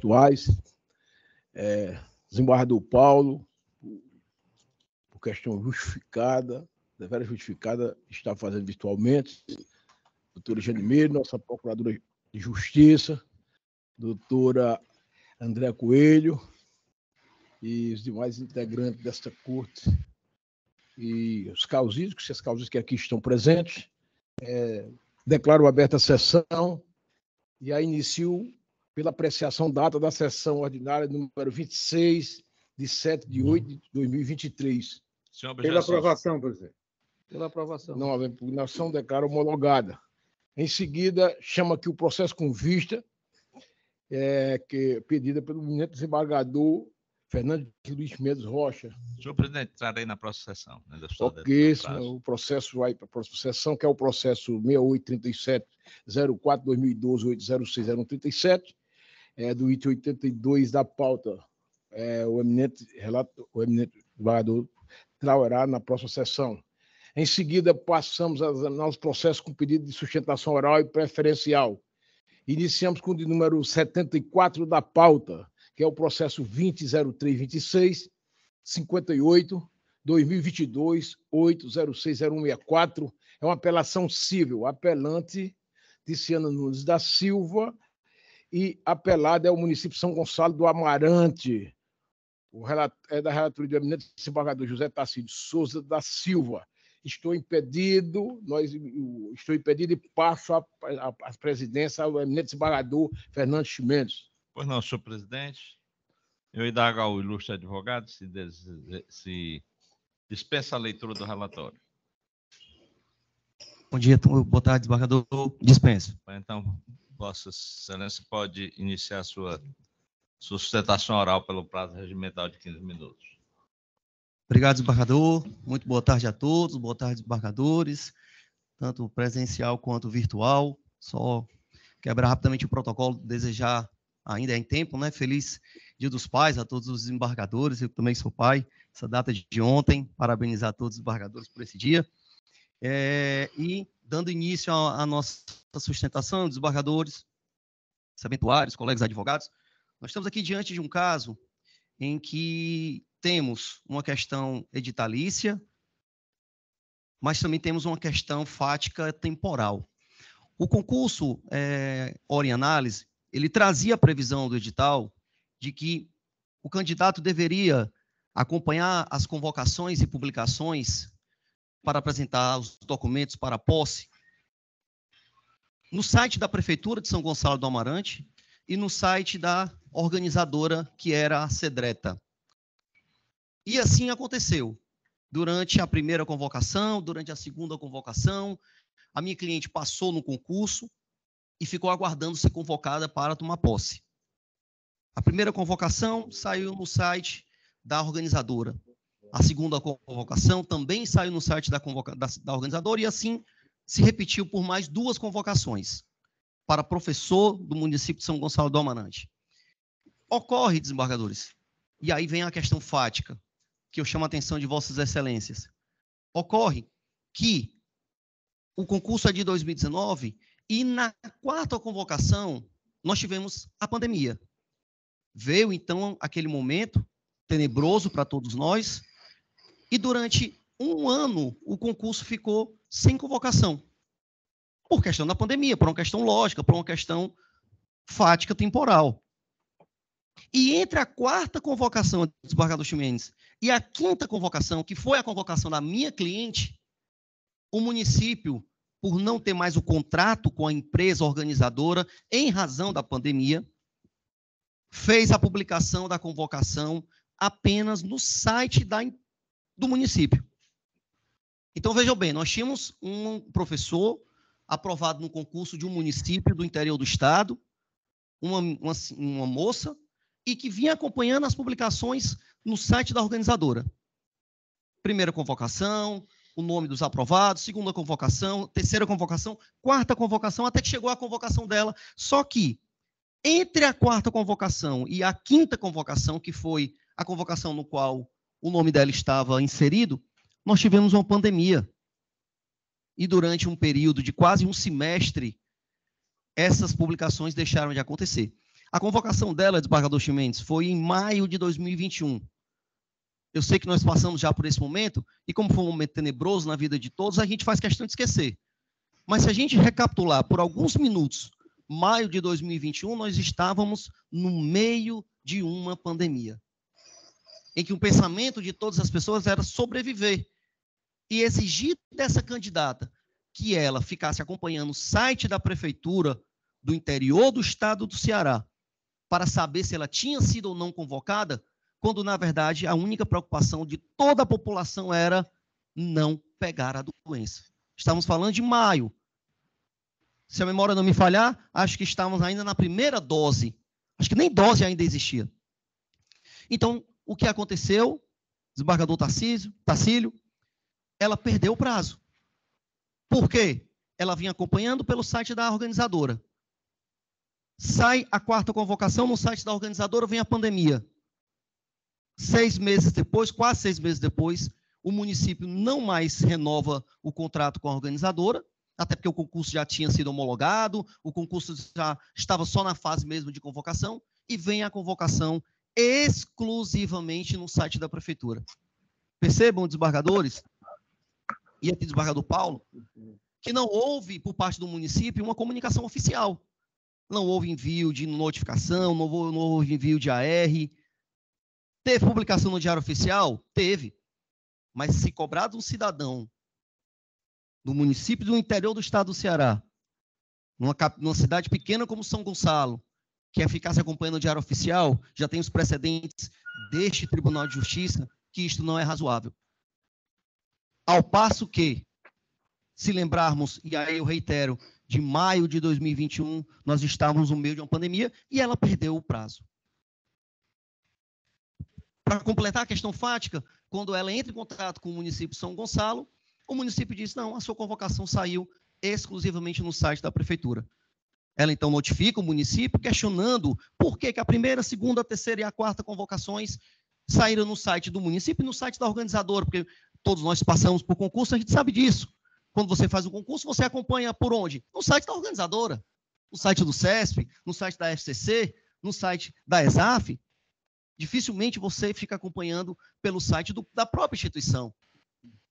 virtuais. Desembargador Paulo, por questão justificada, deveras justificada, está fazendo virtualmente. Doutora Jane Meire, nossa procuradora de Justiça, doutora André Coelho e os demais integrantes desta corte e os causídicos, as causídicos que aqui estão presentes. Declaro aberta a sessão e a inicio pela apreciação da ata da sessão ordinária número 26, de 7 de 8 de 2023. Pela aprovação, presidente. Pela aprovação. Não havendo impugnação, declaro homologada. Em seguida, chama aqui o processo com vista, que é pedida pelo eminente desembargador Fernando Luiz Mendes Rocha. Senhor presidente, trarei na próxima sessão. Né, ok, o processo vai para a próxima sessão, que é o processo 6837-04-2012-806-0137, do item 82 da pauta. O eminente desembargador trará na próxima sessão. Em seguida, passamos aos processos com pedido de sustentação oral e preferencial. Iniciamos com o de número 74 da pauta, que é o processo 20.0326, 58, 2022, 8060164. É uma apelação civil. Apelante, Ticiana Nunes da Silva, e apelado é o município de São Gonçalo do Amarante. É da relatoria do eminente desembargador José Tarcísio Souza da Silva. Estou impedido e passo a presidência ao eminente desembargador Fernando Mendes. Pois não, senhor presidente. Eu indago ao ilustre advogado se dispensa a leitura do relatório. Bom dia, boa tarde, desembargador. Dispenso. Então, Vossa Excelência pode iniciar a sua sustentação oral pelo prazo regimental de 15 minutos. Obrigado, desembargador. Muito boa tarde a todos. Boa tarde, desembargadores, tanto presencial quanto virtual. Só quebrar rapidamente o protocolo, desejar, ainda é em tempo, né? Feliz Dia dos Pais a todos os desembargadores. Eu também sou pai, essa data de ontem. Parabenizar todos os desembargadores por esse dia. E dando início à nossa sustentação, desembargadores, serventuários, colegas advogados, nós estamos aqui diante de um caso em que temos uma questão editalícia, mas também temos uma questão fática temporal. O concurso Ora em Análise, ele trazia a previsão do edital de que o candidato deveria acompanhar as convocações e publicações para apresentar os documentos para a posse no site da Prefeitura de São Gonçalo do Amarante e no site da organizadora, que era a Cedreta. E assim aconteceu. Durante a primeira convocação, durante a segunda convocação, a minha cliente passou no concurso e ficou aguardando ser convocada para tomar posse. A primeira convocação saiu no site da organizadora. A segunda convocação também saiu no site da organizadora e assim se repetiu por mais 2 convocações para professor do município de São Gonçalo do Amarante. Ocorre, desembargadores, e aí vem a questão fática, que eu chamo a atenção de Vossas Excelências. Ocorre que o concurso é de 2019 e na 4ª convocação nós tivemos a pandemia. Veio, então, aquele momento tenebroso para todos nós e durante 1 ano o concurso ficou sem convocação. Por questão da pandemia, por uma questão lógica, por uma questão fática temporal. E entre a 4ª convocação do desembargador Ximenes e a 5ª convocação, que foi a convocação da minha cliente, o município, por não ter mais o contrato com a empresa organizadora, em razão da pandemia, fez a publicação da convocação apenas no site do município. Então, vejam bem, nós tínhamos um professor aprovado no concurso de um município do interior do estado, uma moça, e que vinha acompanhando as publicações no site da organizadora. Primeira convocação, o nome dos aprovados, segunda convocação, terceira convocação, 4ª convocação, até que chegou a convocação dela. Só que, entre a 4ª convocação e a 5ª convocação, que foi a convocação no qual o nome dela estava inserido, nós tivemos uma pandemia. E durante um período de quase um semestre, essas publicações deixaram de acontecer. A convocação dela, desembargador Chimenez, foi em maio de 2021. Eu sei que nós passamos já por esse momento, e como foi um momento tenebroso na vida de todos, a gente faz questão de esquecer. Mas se a gente recapitular por alguns minutos, maio de 2021, nós estávamos no meio de uma pandemia, em que o pensamento de todas as pessoas era sobreviver. E exigir dessa candidata que ela ficasse acompanhando o site da prefeitura do interior do estado do Ceará para saber se ela tinha sido ou não convocada, quando, na verdade, a única preocupação de toda a população era não pegar a doença. Estamos falando de maio. Se a memória não me falhar, acho que estávamos ainda na primeira dose. Acho que nem dose ainda existia. Então, o que aconteceu? Desembargador Tacílio, ela perdeu o prazo. Por quê? Ela vinha acompanhando pelo site da organizadora. Sai a quarta convocação, no site da organizadora vem a pandemia. 6 meses depois, quase 6 meses depois, o município não mais renova o contrato com a organizadora, até porque o concurso já tinha sido homologado, o concurso já estava só na fase mesmo de convocação, e vem a convocação exclusivamente no site da prefeitura. Percebam, desembargadores, e aqui desembargador Paulo, que não houve, por parte do município, uma comunicação oficial. Não houve envio de notificação, não houve envio de AR. Teve publicação no Diário Oficial? Teve. Mas se cobrar de um cidadão do município do interior do estado do Ceará, numa cidade pequena como São Gonçalo, que ficar se acompanhando o Diário Oficial, já tem os precedentes deste Tribunal de Justiça, que isto não é razoável. Ao passo que, se lembrarmos, e aí eu reitero, de maio de 2021, nós estávamos no meio de uma pandemia e ela perdeu o prazo. Para completar a questão fática, quando ela entra em contato com o município de São Gonçalo, o município diz, não, a sua convocação saiu exclusivamente no site da prefeitura. Ela, então, notifica o município, questionando por que a primeira, a segunda, a terceira e a quarta convocações saíram no site do município e no site da organizadora, porque todos nós passamos por concurso, a gente sabe disso. Quando você faz um concurso, você acompanha por onde? No site da organizadora, no site do CESP, no site da FCC, no site da ESAF. Dificilmente você fica acompanhando pelo site da própria instituição.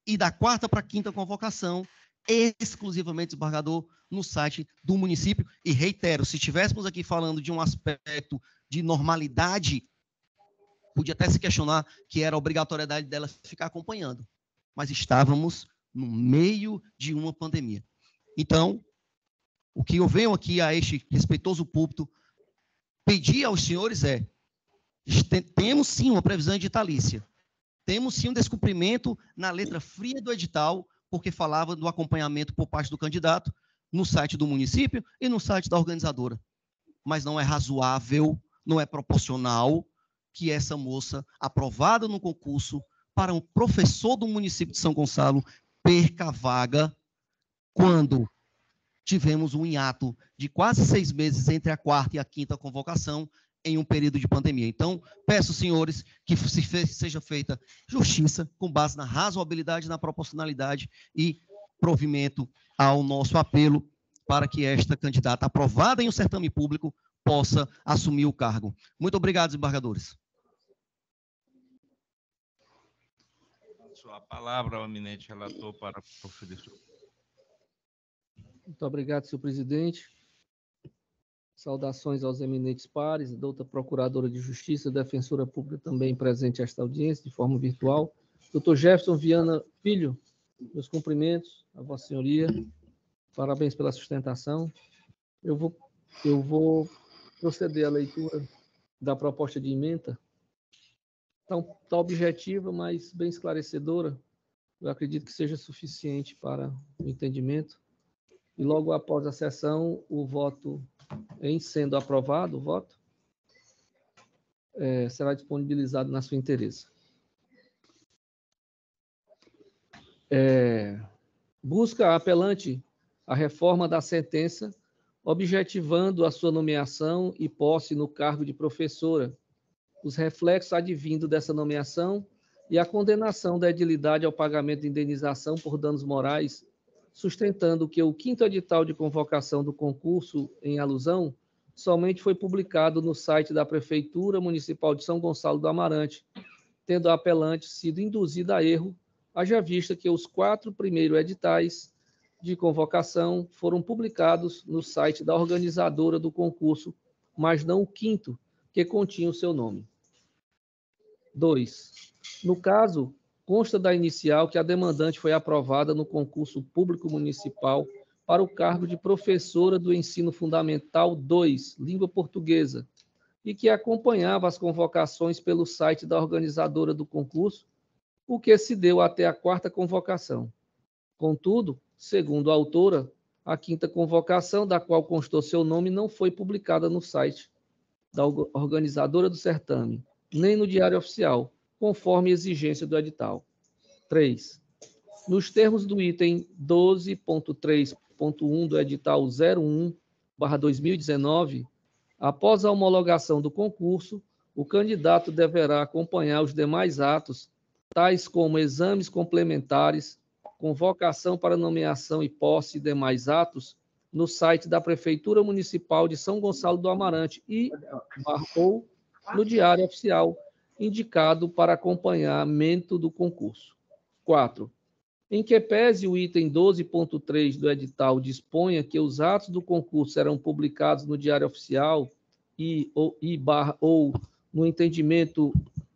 E da quarta para a quinta convocação, exclusivamente, desembargador, no site do município. E reitero, se estivéssemos aqui falando de um aspecto de normalidade, podia até se questionar que era a obrigatoriedade dela ficar acompanhando. Mas estávamos no meio de uma pandemia. Então, o que eu venho aqui a este respeitoso púlpito pedir aos senhores é, temos sim uma previsão editalícia, temos sim um descumprimento na letra fria do edital, porque falava do acompanhamento por parte do candidato no site do município e no site da organizadora. Mas não é razoável, não é proporcional que essa moça, aprovada no concurso para um professor do município de São Gonçalo, perca a vaga quando tivemos um hiato de quase 6 meses entre a quarta e a quinta convocação em um período de pandemia. Então, peço, senhores, que seja feita justiça com base na razoabilidade, na proporcionalidade e provimento ao nosso apelo para que esta candidata aprovada em um certame público possa assumir o cargo. Muito obrigado, desembargadores. A palavra ao eminente relator para proferir. Muito obrigado, senhor presidente. Saudações aos eminentes pares, doutora Procuradora de Justiça, defensora pública também presente esta audiência de forma virtual. Doutor Jefferson Viana Filho, meus cumprimentos a Vossa Senhoria. Parabéns pela sustentação. Eu vou proceder à leitura da proposta de ementa. Está objetiva, mas bem esclarecedora. Eu acredito que seja suficiente para o entendimento. E logo após a sessão, o voto, em sendo aprovado o voto, será disponibilizado na sua interesse. Busca a apelante a reforma da sentença, objetivando a sua nomeação e posse no cargo de professora, os reflexos advindo dessa nomeação e a condenação da edilidade ao pagamento de indenização por danos morais, sustentando que o 5º edital de convocação do concurso em alusão somente foi publicado no site da Prefeitura Municipal de São Gonçalo do Amarante, tendo a apelante sido induzida a erro, haja vista que os 4 primeiros editais de convocação foram publicados no site da organizadora do concurso, mas não o 5º, que continha o seu nome. 2. No caso, consta da inicial que a demandante foi aprovada no concurso público municipal para o cargo de professora do ensino fundamental 2, língua portuguesa, e que acompanhava as convocações pelo site da organizadora do concurso, o que se deu até a 4ª convocação. Contudo, segundo a autora, a 5ª convocação, da qual constou seu nome, não foi publicada no site da organizadora do certame, nem no Diário Oficial, conforme exigência do edital. 3. Nos termos do item 12.3.1 do edital 01/2019, após a homologação do concurso, o candidato deverá acompanhar os demais atos, tais como exames complementares, convocação para nomeação e posse e demais atos, no site da Prefeitura Municipal de São Gonçalo do Amarante ou no Diário Oficial, indicado para acompanhamento do concurso. 4. Em que pese o item 12.3 do edital disponha que os atos do concurso serão publicados no Diário Oficial ou no entendimento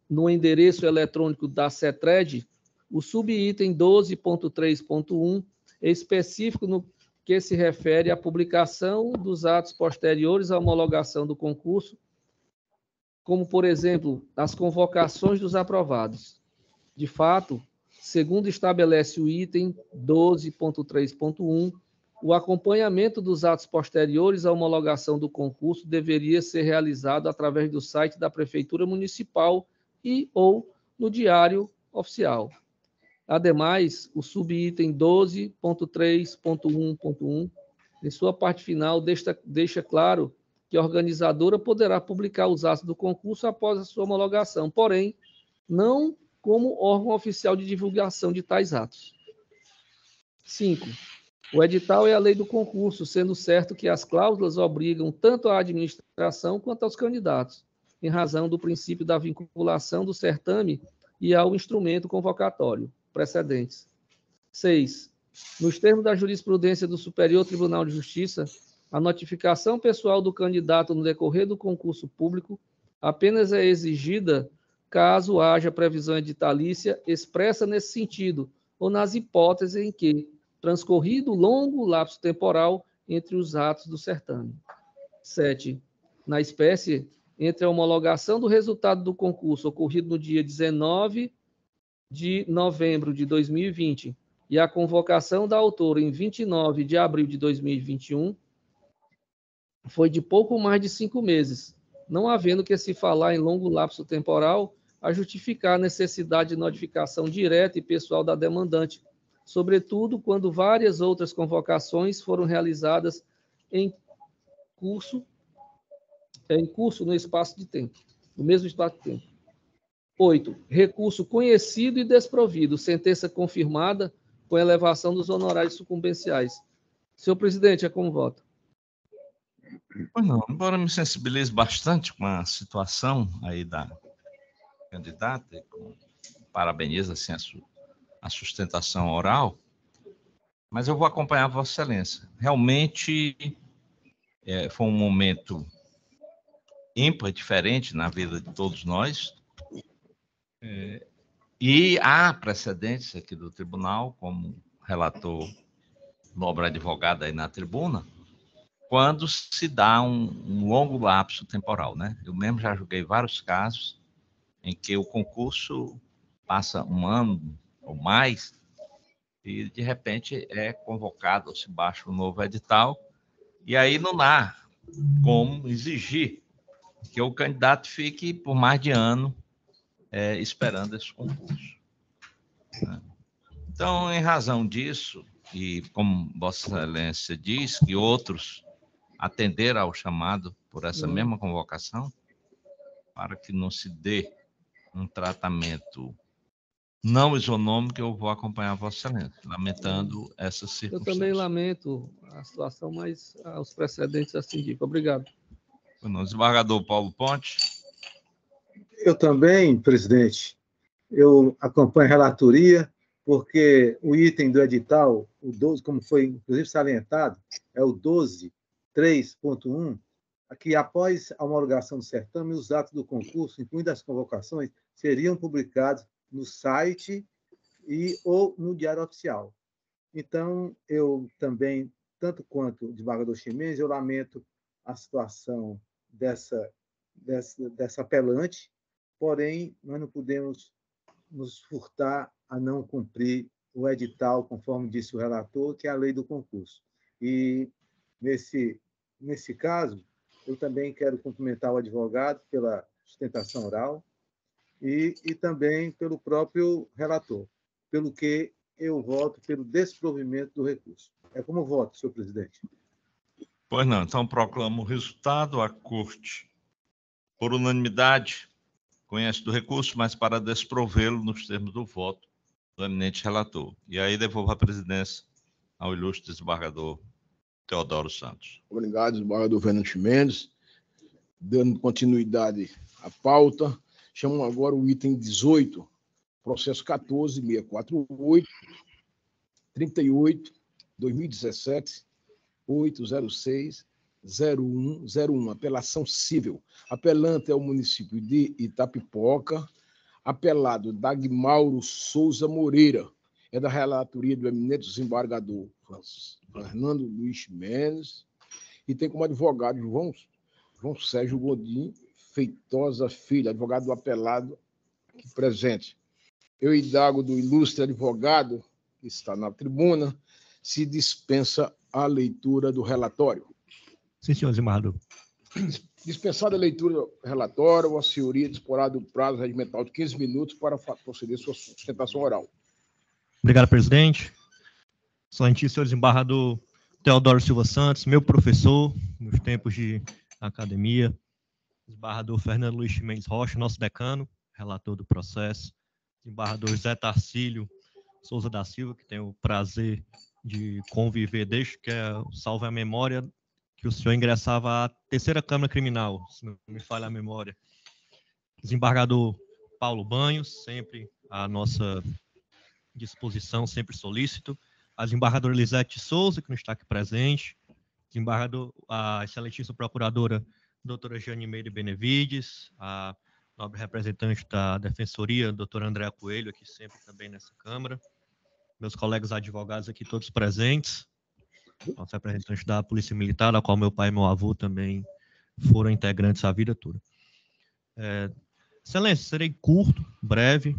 no endereço eletrônico da CETRED, o subitem 12.3.1 é específico no que se refere à publicação dos atos posteriores à homologação do concurso, como, por exemplo, as convocações dos aprovados. De fato, segundo estabelece o item 12.3.1, o acompanhamento dos atos posteriores à homologação do concurso deveria ser realizado através do site da Prefeitura Municipal ou no Diário Oficial. Ademais, o subitem 12.3.1.1, em sua parte final, deixa claro que a organizadora poderá publicar os atos do concurso após a sua homologação, porém, não como órgão oficial de divulgação de tais atos. 5. O edital é a lei do concurso, sendo certo que as cláusulas obrigam tanto a administração quanto aos candidatos, em razão do princípio da vinculação do certame e ao instrumento convocatório precedentes. 6. Nos termos da jurisprudência do Superior Tribunal de Justiça, a notificação pessoal do candidato no decorrer do concurso público apenas é exigida caso haja previsão editalícia expressa nesse sentido, ou nas hipóteses em que transcorrido longo lapso temporal entre os atos do certame. 7. Na espécie, entre a homologação do resultado do concurso ocorrido no dia 19 de novembro de 2020 e a convocação da autora em 29 de abril de 2021, foi de pouco mais de 5 meses, não havendo que se falar em longo lapso temporal a justificar a necessidade de notificação direta e pessoal da demandante, sobretudo quando várias outras convocações foram realizadas em curso no espaço de tempo, no mesmo espaço de tempo. 8. Recurso conhecido e desprovido, sentença confirmada com elevação dos honorários sucumbenciais. Senhor presidente, é como vota. Pois não, embora me sensibilize bastante com a situação aí da candidata, parabenizo assim, a sustentação oral, mas eu vou acompanhar Vossa Excelência. Realmente foi um momento ímpar, diferente na vida de todos nós, e há precedentes aqui do tribunal, como relatou nobre advogado aí na tribuna, quando se dá um longo lapso temporal, né? Eu mesmo já julguei vários casos em que o concurso passa um ano ou mais e, de repente, é convocado, se baixa um novo edital, e aí não há como exigir que o candidato fique por mais de ano esperando esse concurso. Então, em razão disso, e como Vossa Excelência diz, que outros atenderam ao chamado por essa mesma convocação, para que não se dê um tratamento não isonômico, eu vou acompanhar Vossa Excelência, lamentando essa circunstância. Eu também lamento a situação, mas os precedentes assim indicam. Obrigado. O desembargador Paulo Ponte. Eu também, presidente, eu acompanho a relatoria, porque o item do edital, o 12, como foi inclusive salientado, é o 12.3.1, que após a homologação do certame, os atos do concurso, incluindo as convocações, seriam publicados no site ou no Diário Oficial. Então, eu também, tanto quanto o desembargador Ximenes, eu lamento a situação dessa apelante, porém, nós não podemos nos furtar a não cumprir o edital, conforme disse o relator, que é a lei do concurso. E, nesse caso, eu também quero cumprimentar o advogado pela sustentação oral e também pelo próprio relator, pelo que eu voto pelo desprovimento do recurso. É como voto, senhor presidente. Pois não, então proclamo o resultado. A Corte, por unanimidade, conhece do recurso, mas para desprovê-lo nos termos do voto do eminente relator. E aí devolvo a presidência ao ilustre desembargador Teodoro Santos. Obrigado, desembargador Fernando Ximenes. Dando continuidade à pauta, chamo agora o item 18, processo 14.648, 38, 2017, 806-0101, apelação civil. Apelante é o município de Itapipoca, apelado Dagmauro Souza Moreira, é da relatoria do eminente desembargador Fernando Luiz Ximenes, e tem como advogado João Sérgio Godinho Feitosa Filho, advogado do apelado aqui presente. Eu indago do ilustre advogado, que está na tribuna, se dispensa a leitura do relatório. Sim, senhor desembargador. Dispensada a leitura do relatório, Vossa Senhoria disporá do prazo regimental de 15 minutos para proceder sua sustentação oral. Obrigado, presidente. Excelentíssimo senhor desembargador Teodoro Silva Santos, meu professor nos tempos de academia, desembargador Fernando Luiz Ximenes Rocha, nosso decano, relator do processo, desembargador José Tarcílio Souza da Silva, que tenho o prazer de conviver desde que, salvo a memória, que o senhor ingressava à terceira Câmara Criminal, se não me falha a memória. Desembargador Paulo Banhos, sempre à nossa disposição, sempre solícito. A desembargadora Elisete Souza, que não está aqui presente. Desembargador, a excelentíssima procuradora doutora Jane Meire Benevides, a nobre representante da Defensoria, doutora Andréa Coelho, aqui sempre também nessa Câmara. Meus colegas advogados aqui todos presentes. Nosso representante da Polícia Militar, da qual meu pai e meu avô também foram integrantes a vida toda. Excelência, serei curto, breve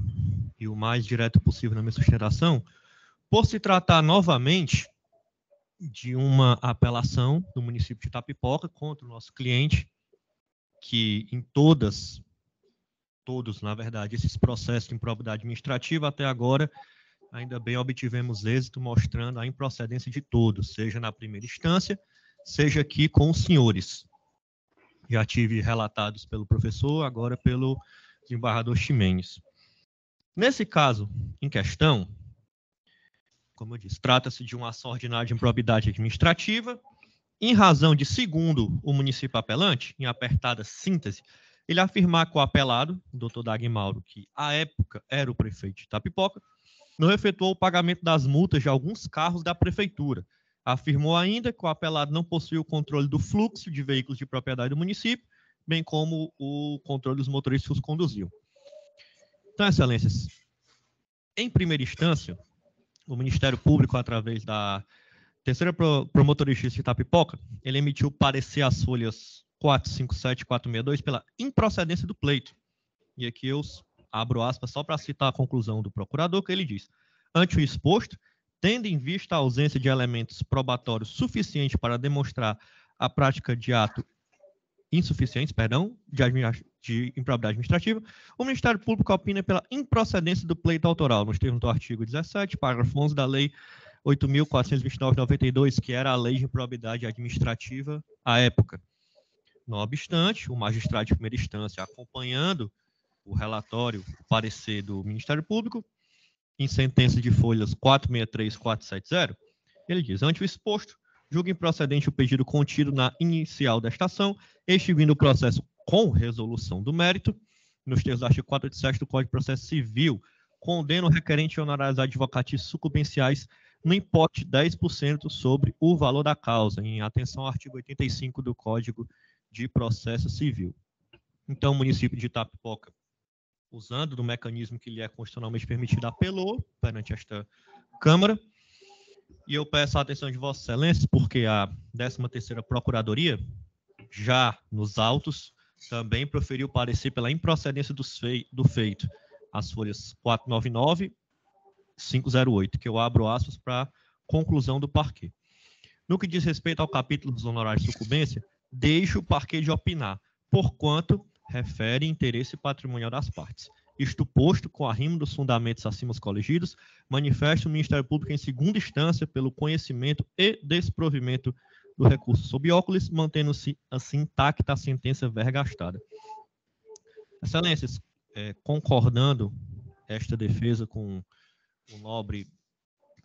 e o mais direto possível na minha sustentação, por se tratar novamente de uma apelação do município de Itapipoca contra o nosso cliente, que em todos, na verdade, esses processos de improbidade administrativa até agora, ainda bem obtivemos êxito mostrando a improcedência de todos, seja na primeira instância, seja aqui com os senhores. Já tive relatados pelo professor, agora pelo desembargador Ximenes. Nesse caso em questão, como eu disse, trata-se de uma ação ordinária de improbidade administrativa, em razão de, segundo o município apelante, em apertada síntese, ele afirmar que o apelado, o doutor Dagmauro, que à época era o prefeito de Itapipoca, não efetuou o pagamento das multas de alguns carros da prefeitura. Afirmou ainda que o apelado não possui o controle do fluxo de veículos de propriedade do município, bem como o controle dos motoristas que os conduziam. Então, excelências, em primeira instância, o Ministério Público, através da terceira Promotoria de Justiça de Itapipoca, ele emitiu parecer às folhas 457 e 462 pela improcedência do pleito. E aqui eu abro aspas só para citar a conclusão do procurador, que ele diz: ante o exposto, tendo em vista a ausência de elementos probatórios suficientes para demonstrar a prática de ato insuficientes, de improbidade administrativa, o Ministério Público opina pela improcedência do pleito autoral, nos termos do artigo 17, parágrafo 11 da Lei 8.429/92, que era a lei de improbidade administrativa à época. Não obstante, o magistrado de primeira instância, acompanhando o relatório, o parecer do Ministério Público, em sentença de folhas 463 e 470, ele diz: ante o exposto, julga improcedente o pedido contido na inicial desta ação, extinguindo o processo com resolução do mérito, nos termos do artigo 487 do Código de Processo Civil, condena o requerente a honorários advocatícios sucumbenciais no importe de 10% sobre o valor da causa, em atenção ao artigo 85 do Código de Processo Civil. Então, o município de Itapipoca, usando do mecanismo que lhe é constitucionalmente permitido, apelou perante esta Câmara, e eu peço a atenção de Vossa Excelência, porque a 13ª Procuradoria, já nos autos, também proferiu parecer pela improcedência do feito, as folhas 499 e 508, que eu abro aspas para conclusão do parquê. No que diz respeito ao capítulo dos honorários de sucumbência, deixo o parquê de opinar, porquanto refere interesse patrimonial das partes. Isto posto, com arrimo dos fundamentos acima colegidos, manifesta o Ministério Público em segunda instância pelo conhecimento e desprovimento do recurso sob óculos, mantendo-se assim intacta a sentença vergastada. Excelências, concordando esta defesa com o nobre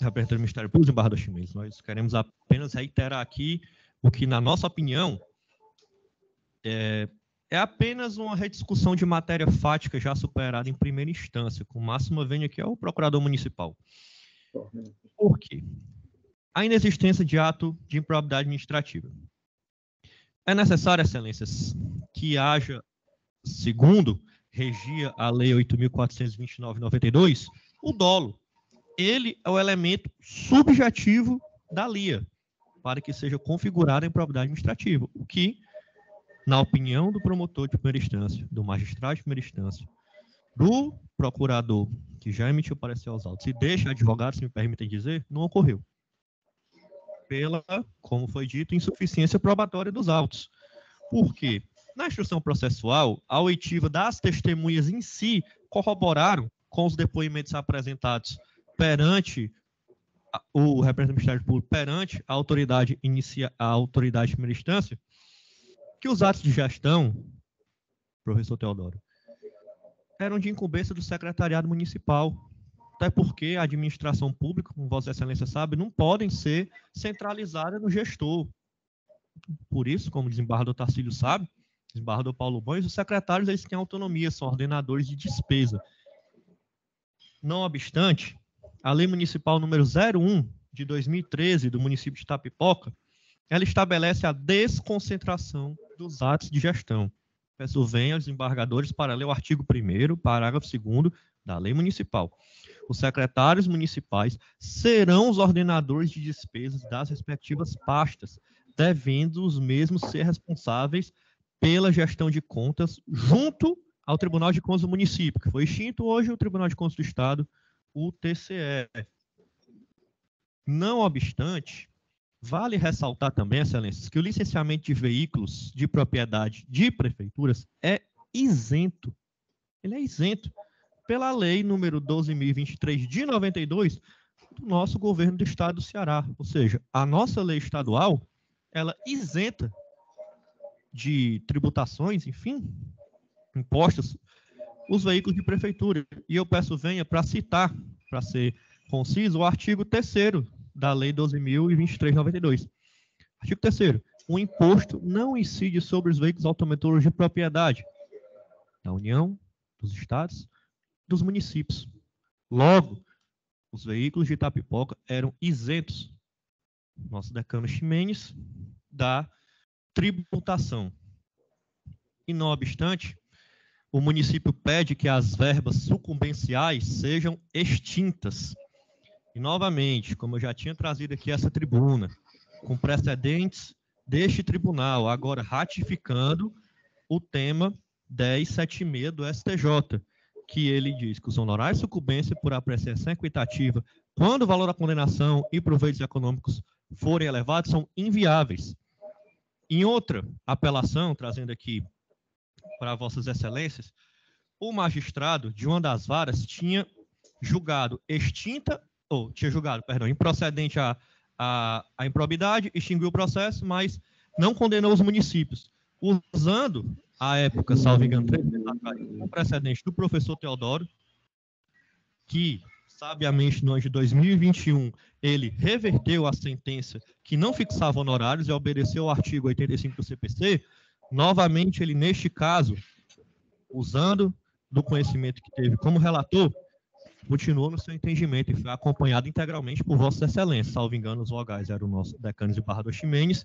representante do Ministério Público, embaixador Ximenes, nós queremos apenas reiterar aqui o que, na nossa opinião, é apenas uma rediscussão de matéria fática já superada em primeira instância, com máxima vênia que é o procurador municipal. Por quê? A inexistência de ato de improbidade administrativa. É necessário, excelências, que haja, segundo regia a Lei 8.429/92, o dolo. Ele é o elemento subjetivo da LIA, para que seja configurada a improbidade administrativa, o que, na opinião do promotor de primeira instância, do magistrado de primeira instância, do procurador, que já emitiu parecer aos autos, e deixa advogado, se me permitem dizer, não ocorreu. Pela, como foi dito, insuficiência probatória dos autos. Por quê? Na instrução processual, a oitiva das testemunhas em si corroboraram com os depoimentos apresentados perante o representante do Ministério Público, perante a autoridade de primeira instância, que os atos de gestão, professor Teodoro, eram de incumbência do secretariado municipal. Até porque a administração pública, como Vossa Excelência sabe, não podem ser centralizadas no gestor. Por isso, como o desembargador Tarcílio sabe, o desembargador Paulo Banhos, os secretários eles têm autonomia, são ordenadores de despesa. Não obstante, a Lei Municipal número 01 de 2013 do município de Itapipoca, ela estabelece a desconcentração dos atos de gestão. Peço venha aos desembargadores para ler o artigo 1º, parágrafo 2º da Lei Municipal. Os secretários municipais serão os ordenadores de despesas das respectivas pastas, devendo os mesmos ser responsáveis pela gestão de contas junto ao Tribunal de Contas do município, que foi extinto hoje o Tribunal de Contas do Estado, o TCE. Não obstante, vale ressaltar também, excelências, que o licenciamento de veículos de propriedade de prefeituras é isento. Ele é isento pela lei número 12.023 de 92 do nosso governo do estado do Ceará. Ou seja, a nossa lei estadual, ela isenta de tributações, enfim, impostos, os veículos de prefeitura. E eu peço venha para citar, para ser conciso, o artigo 3º da lei 12.023 de 92. Artigo 3º. O imposto não incide sobre os veículos automotores de propriedade da União, dos estados, dos municípios. Logo, os veículos de Itapipoca eram isentos, nosso decano Ximenes, da tributação. E, não obstante, o município pede que as verbas sucumbenciais sejam extintas. E, novamente, como eu já tinha trazido aqui essa tribuna, com precedentes deste tribunal, agora ratificando o tema 1076 do STJ, que ele diz que os honorários de sucumbência por apreciação equitativa, quando o valor da condenação e proveitos econômicos forem elevados, são inviáveis. Em outra apelação, trazendo aqui para vossas excelências, o magistrado de uma das varas tinha julgado improcedente a improbidade, extinguiu o processo, mas não condenou os municípios, usando, à época, salvo engano, 3 meses atrás, o precedente do professor Teodoro, que sabiamente, no ano de 2021, ele reverteu a sentença que não fixava honorários e obedeceu ao artigo 85 do CPC. Novamente, ele, neste caso, usando do conhecimento que teve como relator, continuou no seu entendimento e foi acompanhado integralmente por Vossas Excelências. Salvo engano, os vogais eram o nosso decano Desembargador Ximenes.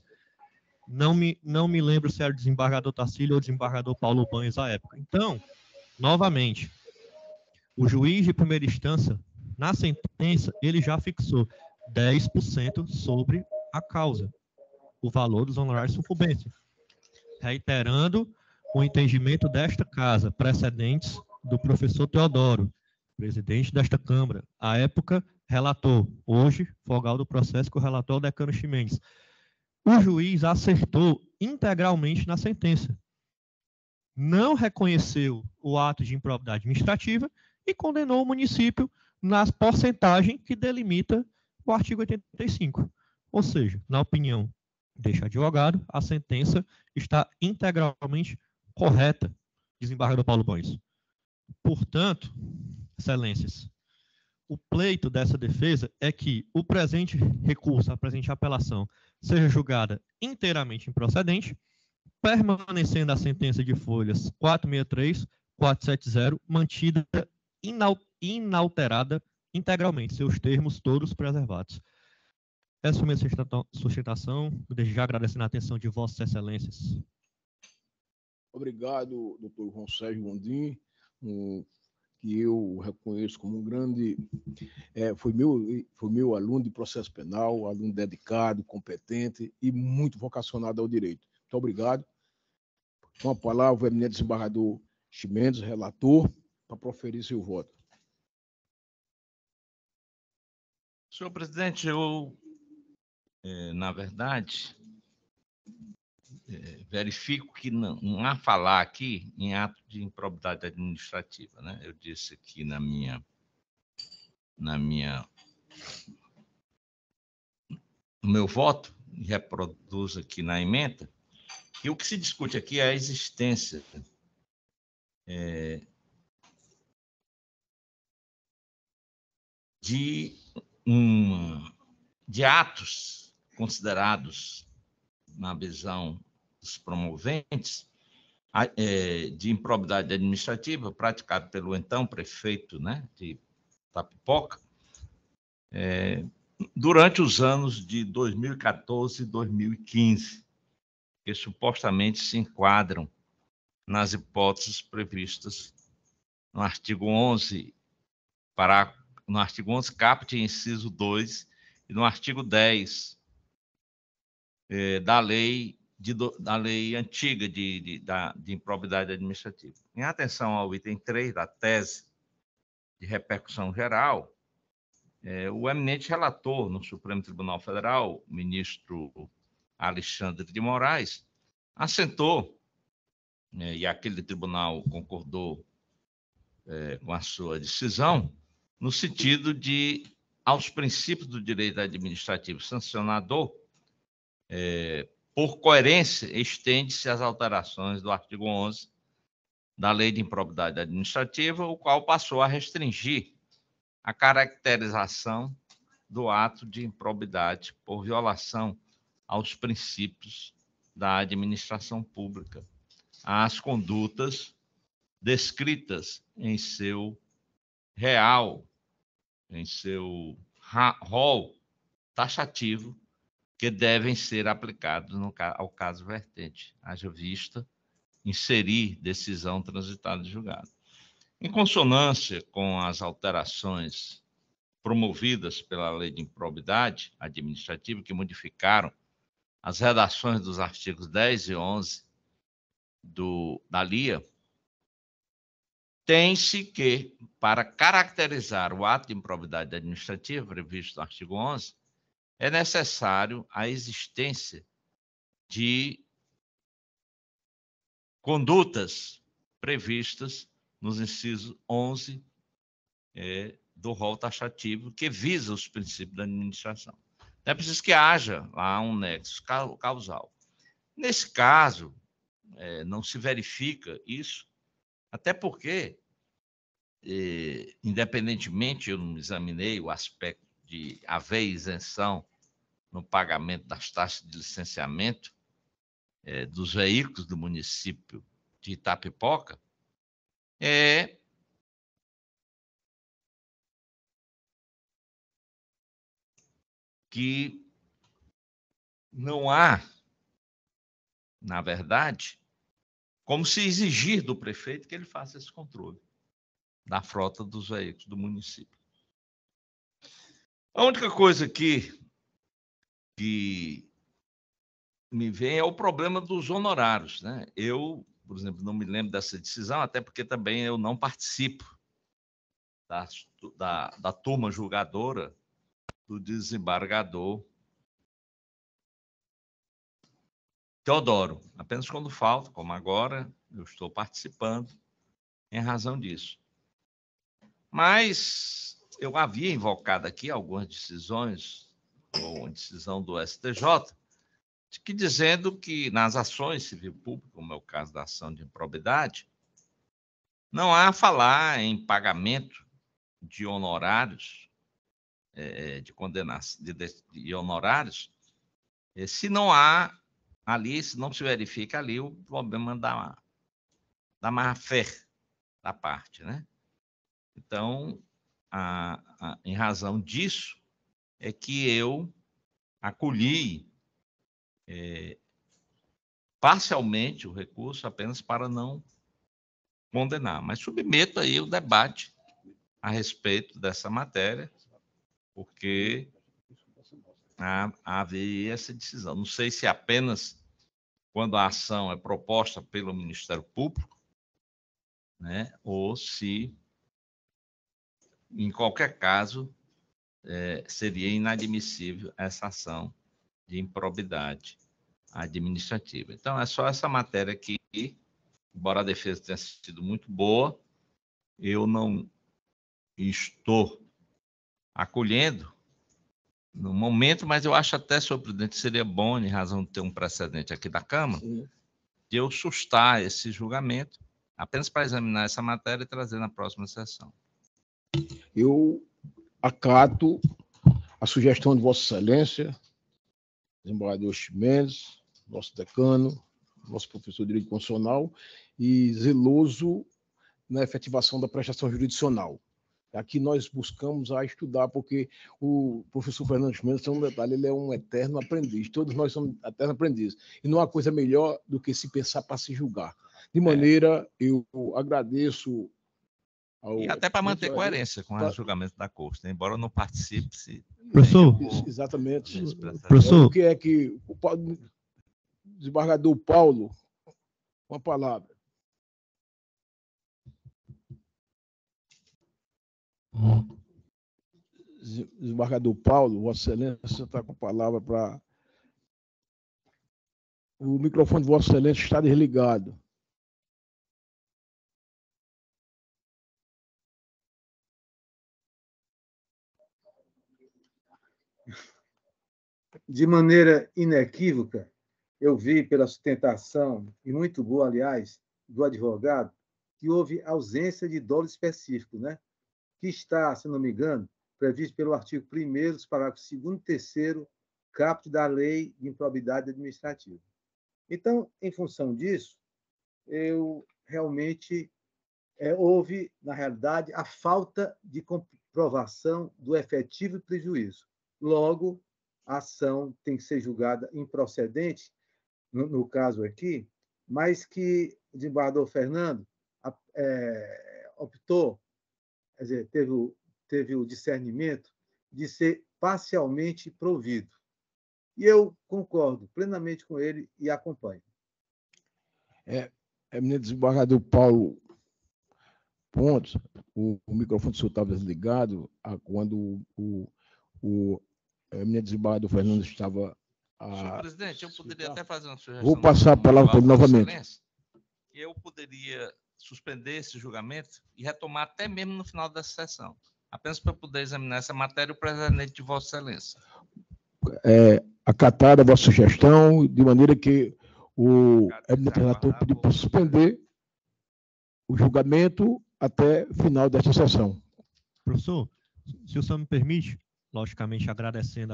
Não me lembro se era o desembargador Tarcílio ou o desembargador Paulo Banhos à época. Então, novamente, o juiz de primeira instância, na sentença, ele já fixou 10% sobre a causa, o valor dos honorários de sucumbência, reiterando o entendimento desta casa, precedentes do professor Teodoro, presidente desta Câmara, à época, relator, hoje, vogal do processo, que o relator é o decano Ximenes. O juiz acertou integralmente na sentença. Não reconheceu o ato de improbidade administrativa e condenou o município na porcentagem que delimita o artigo 85. Ou seja, na opinião deste advogado, a sentença está integralmente correta, desembargador Paulo Banhos. Portanto, excelências, o pleito dessa defesa é que o presente recurso, a presente apelação, seja julgada inteiramente improcedente, permanecendo a sentença de folhas 463, 470, mantida inalterada integralmente, seus termos todos preservados. Essa foi a minha sustentação, desde já agradecendo a atenção de Vossas Excelências. Obrigado, doutor João Sérgio Gondim, que eu reconheço como um grande... foi meu aluno de processo penal, aluno dedicado, competente e muito vocacionado ao direito. Muito obrigado. Com a palavra, o eminente desembargador Ximenes, relator, para proferir seu voto. Senhor presidente, eu, na verdade, verifico que não há falar aqui em ato de improbidade administrativa, né? Eu disse aqui no meu voto, e reproduzo aqui na ementa, que o que se discute aqui é a existência de atos considerados, na visão dos promoventes, de improbidade administrativa praticado pelo então prefeito, né, de Itapipoca, durante os anos de 2014 e 2015, que supostamente se enquadram nas hipóteses previstas no artigo 11, no artigo 11, caput, inciso 2, e no artigo 10 da lei antiga de improbidade administrativa. Em atenção ao item 3 da tese de repercussão geral, o eminente relator no Supremo Tribunal Federal, o ministro Alexandre de Moraes, assentou, e aquele tribunal concordou com a sua decisão, no sentido de, aos princípios do direito administrativo sancionador, por coerência, estende-se às alterações do artigo 11 da Lei de Improbidade Administrativa, o qual passou a restringir a caracterização do ato de improbidade por violação aos princípios da administração pública, às condutas descritas em seu rol taxativo, que devem ser aplicados ao caso vertente, haja vista inserir decisão transitada de julgado. Em consonância com as alterações promovidas pela Lei de Improbidade Administrativa, que modificaram as redações dos artigos 10 e 11 da LIA, tem-se que, para caracterizar o ato de improbidade administrativa previsto no artigo 11, é necessário a existência de condutas previstas nos incisos 11 do rol taxativo, que visa os princípios da administração. É preciso que haja lá um nexo causal. Nesse caso, não se verifica isso, até porque independentemente, eu não examinei o aspecto de haver isenção no pagamento das taxas de licenciamento dos veículos do município de Itapipoca, que não há, na verdade, como se exigir do prefeito que ele faça esse controle da frota dos veículos do município. A única coisa que me vem é o problema dos honorários, né? Eu, por exemplo, não me lembro dessa decisão, até porque também eu não participo da turma julgadora do desembargador Teodoro. Apenas quando falta, como agora, eu estou participando em razão disso. Mas eu havia invocado aqui algumas decisões, ou uma decisão do STJ, que dizendo que nas ações civil pública, como é o caso da ação de improbidade, não há a falar em pagamento de honorários, de condenação de honorários, se não há ali, se não se verifica ali o problema da má-fé da parte, né? Então, em razão disso, é que eu acolhi parcialmente o recurso apenas para não condenar, mas submeto aí o debate a respeito dessa matéria, porque havia essa decisão. Não sei se apenas quando a ação é proposta pelo Ministério Público, né, ou se, em qualquer caso, seria inadmissível essa ação de improbidade administrativa. Então, é só essa matéria aqui, embora a defesa tenha sido muito boa, eu não estou acolhendo no momento, mas eu acho até, senhor presidente, seria bom, em razão de ter um precedente aqui da Câmara, de eu sustar esse julgamento, apenas para examinar essa matéria e trazer na próxima sessão. Eu acato a sugestão de Vossa Excelência, desembargador Chimenez, nosso decano, nosso professor de Direito Constitucional, e zeloso na efetivação da prestação jurisdicional. Aqui nós buscamos estudar, porque o professor Fernando Chimenez tem um detalhe, ele é um eterno aprendiz, todos nós somos eternos aprendizes, e não há coisa melhor do que se pensar para se julgar. De maneira, eu agradeço e até para manter coerência com o julgamento da Corte, né? Embora eu não participe. Professor, exatamente. Professor, O que é que o desembargador Paulo, uma palavra. Desembargador Paulo, Vossa Excelência está com a palavra para... O microfone de Vossa Excelência está desligado. De maneira inequívoca, eu vi pela sustentação, e muito boa, aliás, do advogado, que houve ausência de dolo específico, né? Que está, se não me engano, previsto pelo artigo 1º, dos parágrafos 2º e 3º, caput da Lei de Improbidade Administrativa. Então, em função disso, eu realmente houve, na realidade, a falta de comprovação do efetivo prejuízo. Logo, a ação tem que ser julgada improcedente, no caso aqui, mas que o desembargador Fernando optou, quer dizer, teve o discernimento de ser parcialmente provido. E eu concordo plenamente com ele e acompanho. Eminente desembargador Paulo Pontes, o microfone do senhor estava desligado quando o eminente desembargador Fernando estava... Senhor presidente, eu poderia até fazer uma sugestão. Vou passar a palavra para ele novamente. Eu poderia suspender esse julgamento e retomar até mesmo no final dessa sessão, apenas para poder examinar essa matéria o presidente de Vossa Excelência. Acatada a vossa sugestão, de maneira que o eminente relator pediu para suspender o julgamento até final desta sessão. Professor, se o senhor me permite, logicamente agradecendo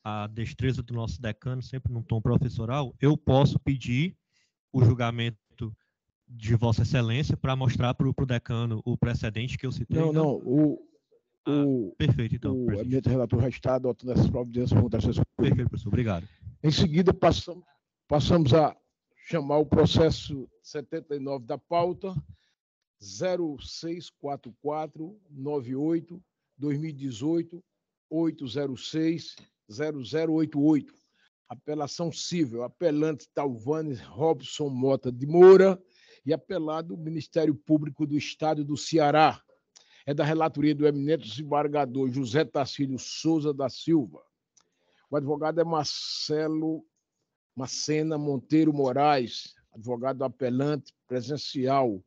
a destreza do nosso decano, sempre num tom professoral, eu posso pedir o julgamento de Vossa Excelência para mostrar para o decano o precedente que eu citei. Perfeito, então. O eminente relator já está adotando essas providências por sessão. Perfeito, professor. Obrigado. Em seguida, passamos a chamar o processo 79 da pauta, 0644-98-2018-806-0088. Apelação civil, apelante Talvanes Robson Mota de Moura e apelado Ministério Público do Estado do Ceará. É da relatoria do eminente desembargador José Tacílio Souza da Silva. O advogado é Marcelo Macena Monteiro Moraes, advogado apelante presencial.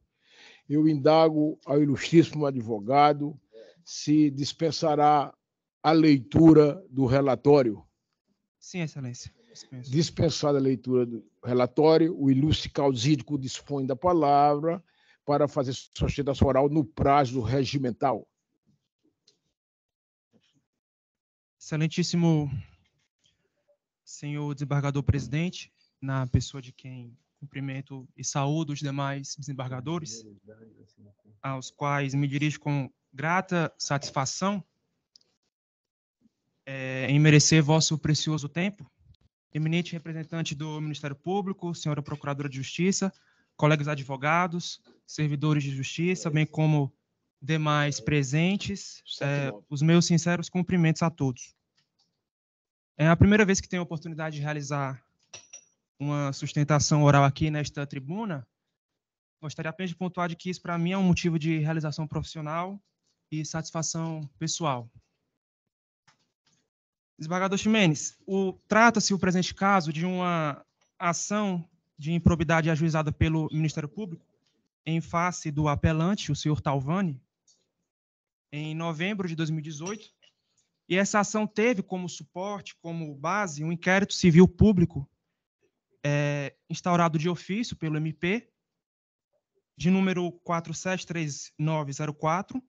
Eu indago ao ilustríssimo advogado se dispensará a leitura do relatório. Sim, Excelência. Dispenso. Dispensada a leitura do relatório, o ilustre causídico dispõe da palavra para fazer sustentação oral no prazo regimental. Excelentíssimo senhor desembargador presidente, na pessoa de quem cumprimento e saúdo os demais desembargadores, aos quais me dirijo com grata satisfação em merecer vosso precioso tempo, eminente representante do Ministério Público, senhora Procuradora de Justiça, colegas advogados, servidores de justiça, bem como demais presentes, os meus sinceros cumprimentos a todos. É a primeira vez que tenho a oportunidade de realizar uma sustentação oral aqui nesta tribuna. Gostaria apenas de pontuar de que isso, para mim, é um motivo de realização profissional e satisfação pessoal. Desembargador Ximenes, trata-se o presente caso de uma ação de improbidade ajuizada pelo Ministério Público em face do apelante, o senhor Talvani, em novembro de 2018, e essa ação teve como suporte, como base, um inquérito civil público instaurado de ofício pelo MP, de número 473904,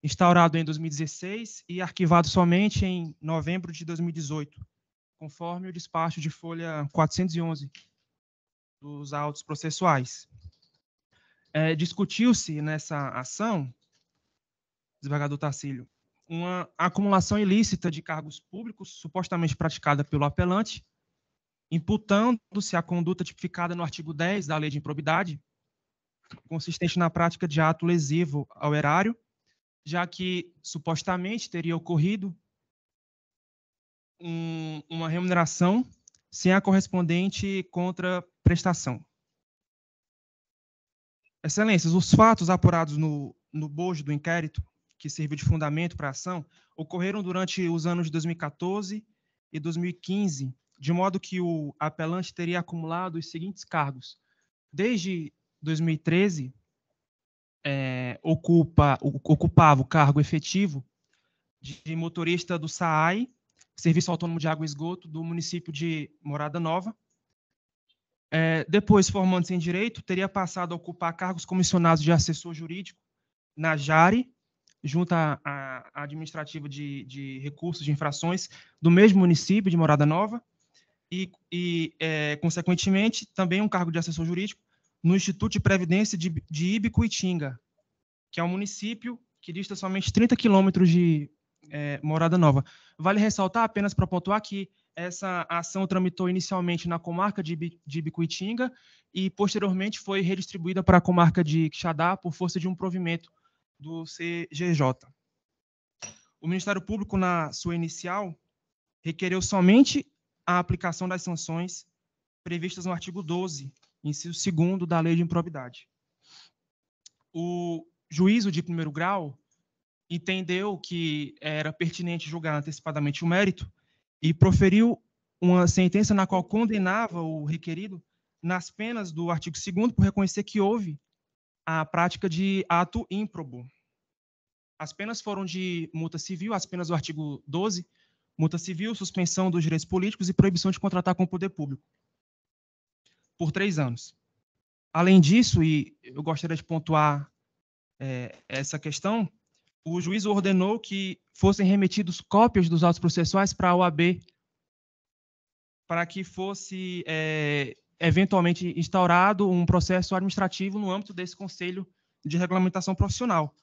instaurado em 2016 e arquivado somente em novembro de 2018, conforme o despacho de folha 411 dos autos processuais. Discutiu-se nessa ação, desembargador Tacílio, uma acumulação ilícita de cargos públicos, supostamente praticada pelo apelante, imputando-se a conduta tipificada no artigo 10 da Lei de Improbidade, consistente na prática de ato lesivo ao erário, já que supostamente teria ocorrido uma remuneração sem a correspondente contraprestação. Excelências, os fatos apurados no bojo do inquérito, que serviu de fundamento para a ação, ocorreram durante os anos de 2014 e 2015, de modo que o apelante teria acumulado os seguintes cargos. Desde 2013, ocupava o cargo efetivo de motorista do SAAI, Serviço Autônomo de Água e Esgoto, do município de Morada Nova. Depois, formando-se em Direito, teria passado a ocupar cargos comissionados de assessor jurídico na JARE, junto à Administrativa de Recursos de Infrações do mesmo município de Morada Nova, consequentemente, também um cargo de assessor jurídico no Instituto de Previdência de Ibicuitinga, que é um município que dista somente 30 quilômetros de Morada Nova. Vale ressaltar, apenas para pontuar, que essa ação tramitou inicialmente na comarca de Ibicuitinga e, posteriormente, foi redistribuída para a comarca de Quixadá por força de um provimento do CGJ. O Ministério Público, na sua inicial, requereu somente a aplicação das sanções previstas no artigo 12, inciso 2º da Lei de Improbidade. O juízo de primeiro grau entendeu que era pertinente julgar antecipadamente o mérito e proferiu uma sentença na qual condenava o requerido nas penas do artigo 2º por reconhecer que houve a prática de ato ímprobo. As penas foram de multa civil, as penas do artigo 12, multa civil, suspensão dos direitos políticos e proibição de contratar com o poder público, por 3 anos. Além disso, e eu gostaria de pontuar essa questão, o juiz ordenou que fossem remetidos cópias dos autos processuais para a OAB, para que fosse eventualmente instaurado um processo administrativo no âmbito desse Conselho de Regulamentação Profissional.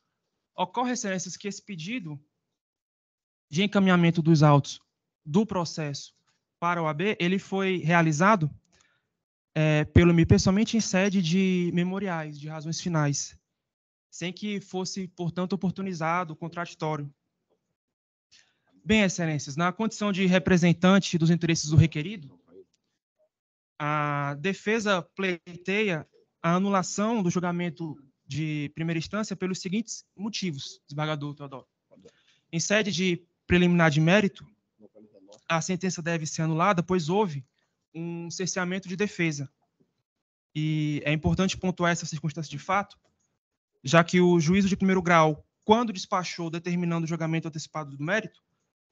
Ocorre, excelências, que esse pedido de encaminhamento dos autos do processo para a OAB, ele foi realizado pelo MIP somente em sede de memoriais, de razões finais, sem que fosse, portanto, oportunizado o contraditório. Bem, excelências, na condição de representante dos interesses do requerido, a defesa pleiteia a anulação do julgamento de primeira instância pelos seguintes motivos, desembargador Teodoro. Em sede de preliminar de mérito, a sentença deve ser anulada, pois houve um cerceamento de defesa. E é importante pontuar essa circunstância de fato, já que o juízo de primeiro grau, quando despachou determinando o julgamento antecipado do mérito,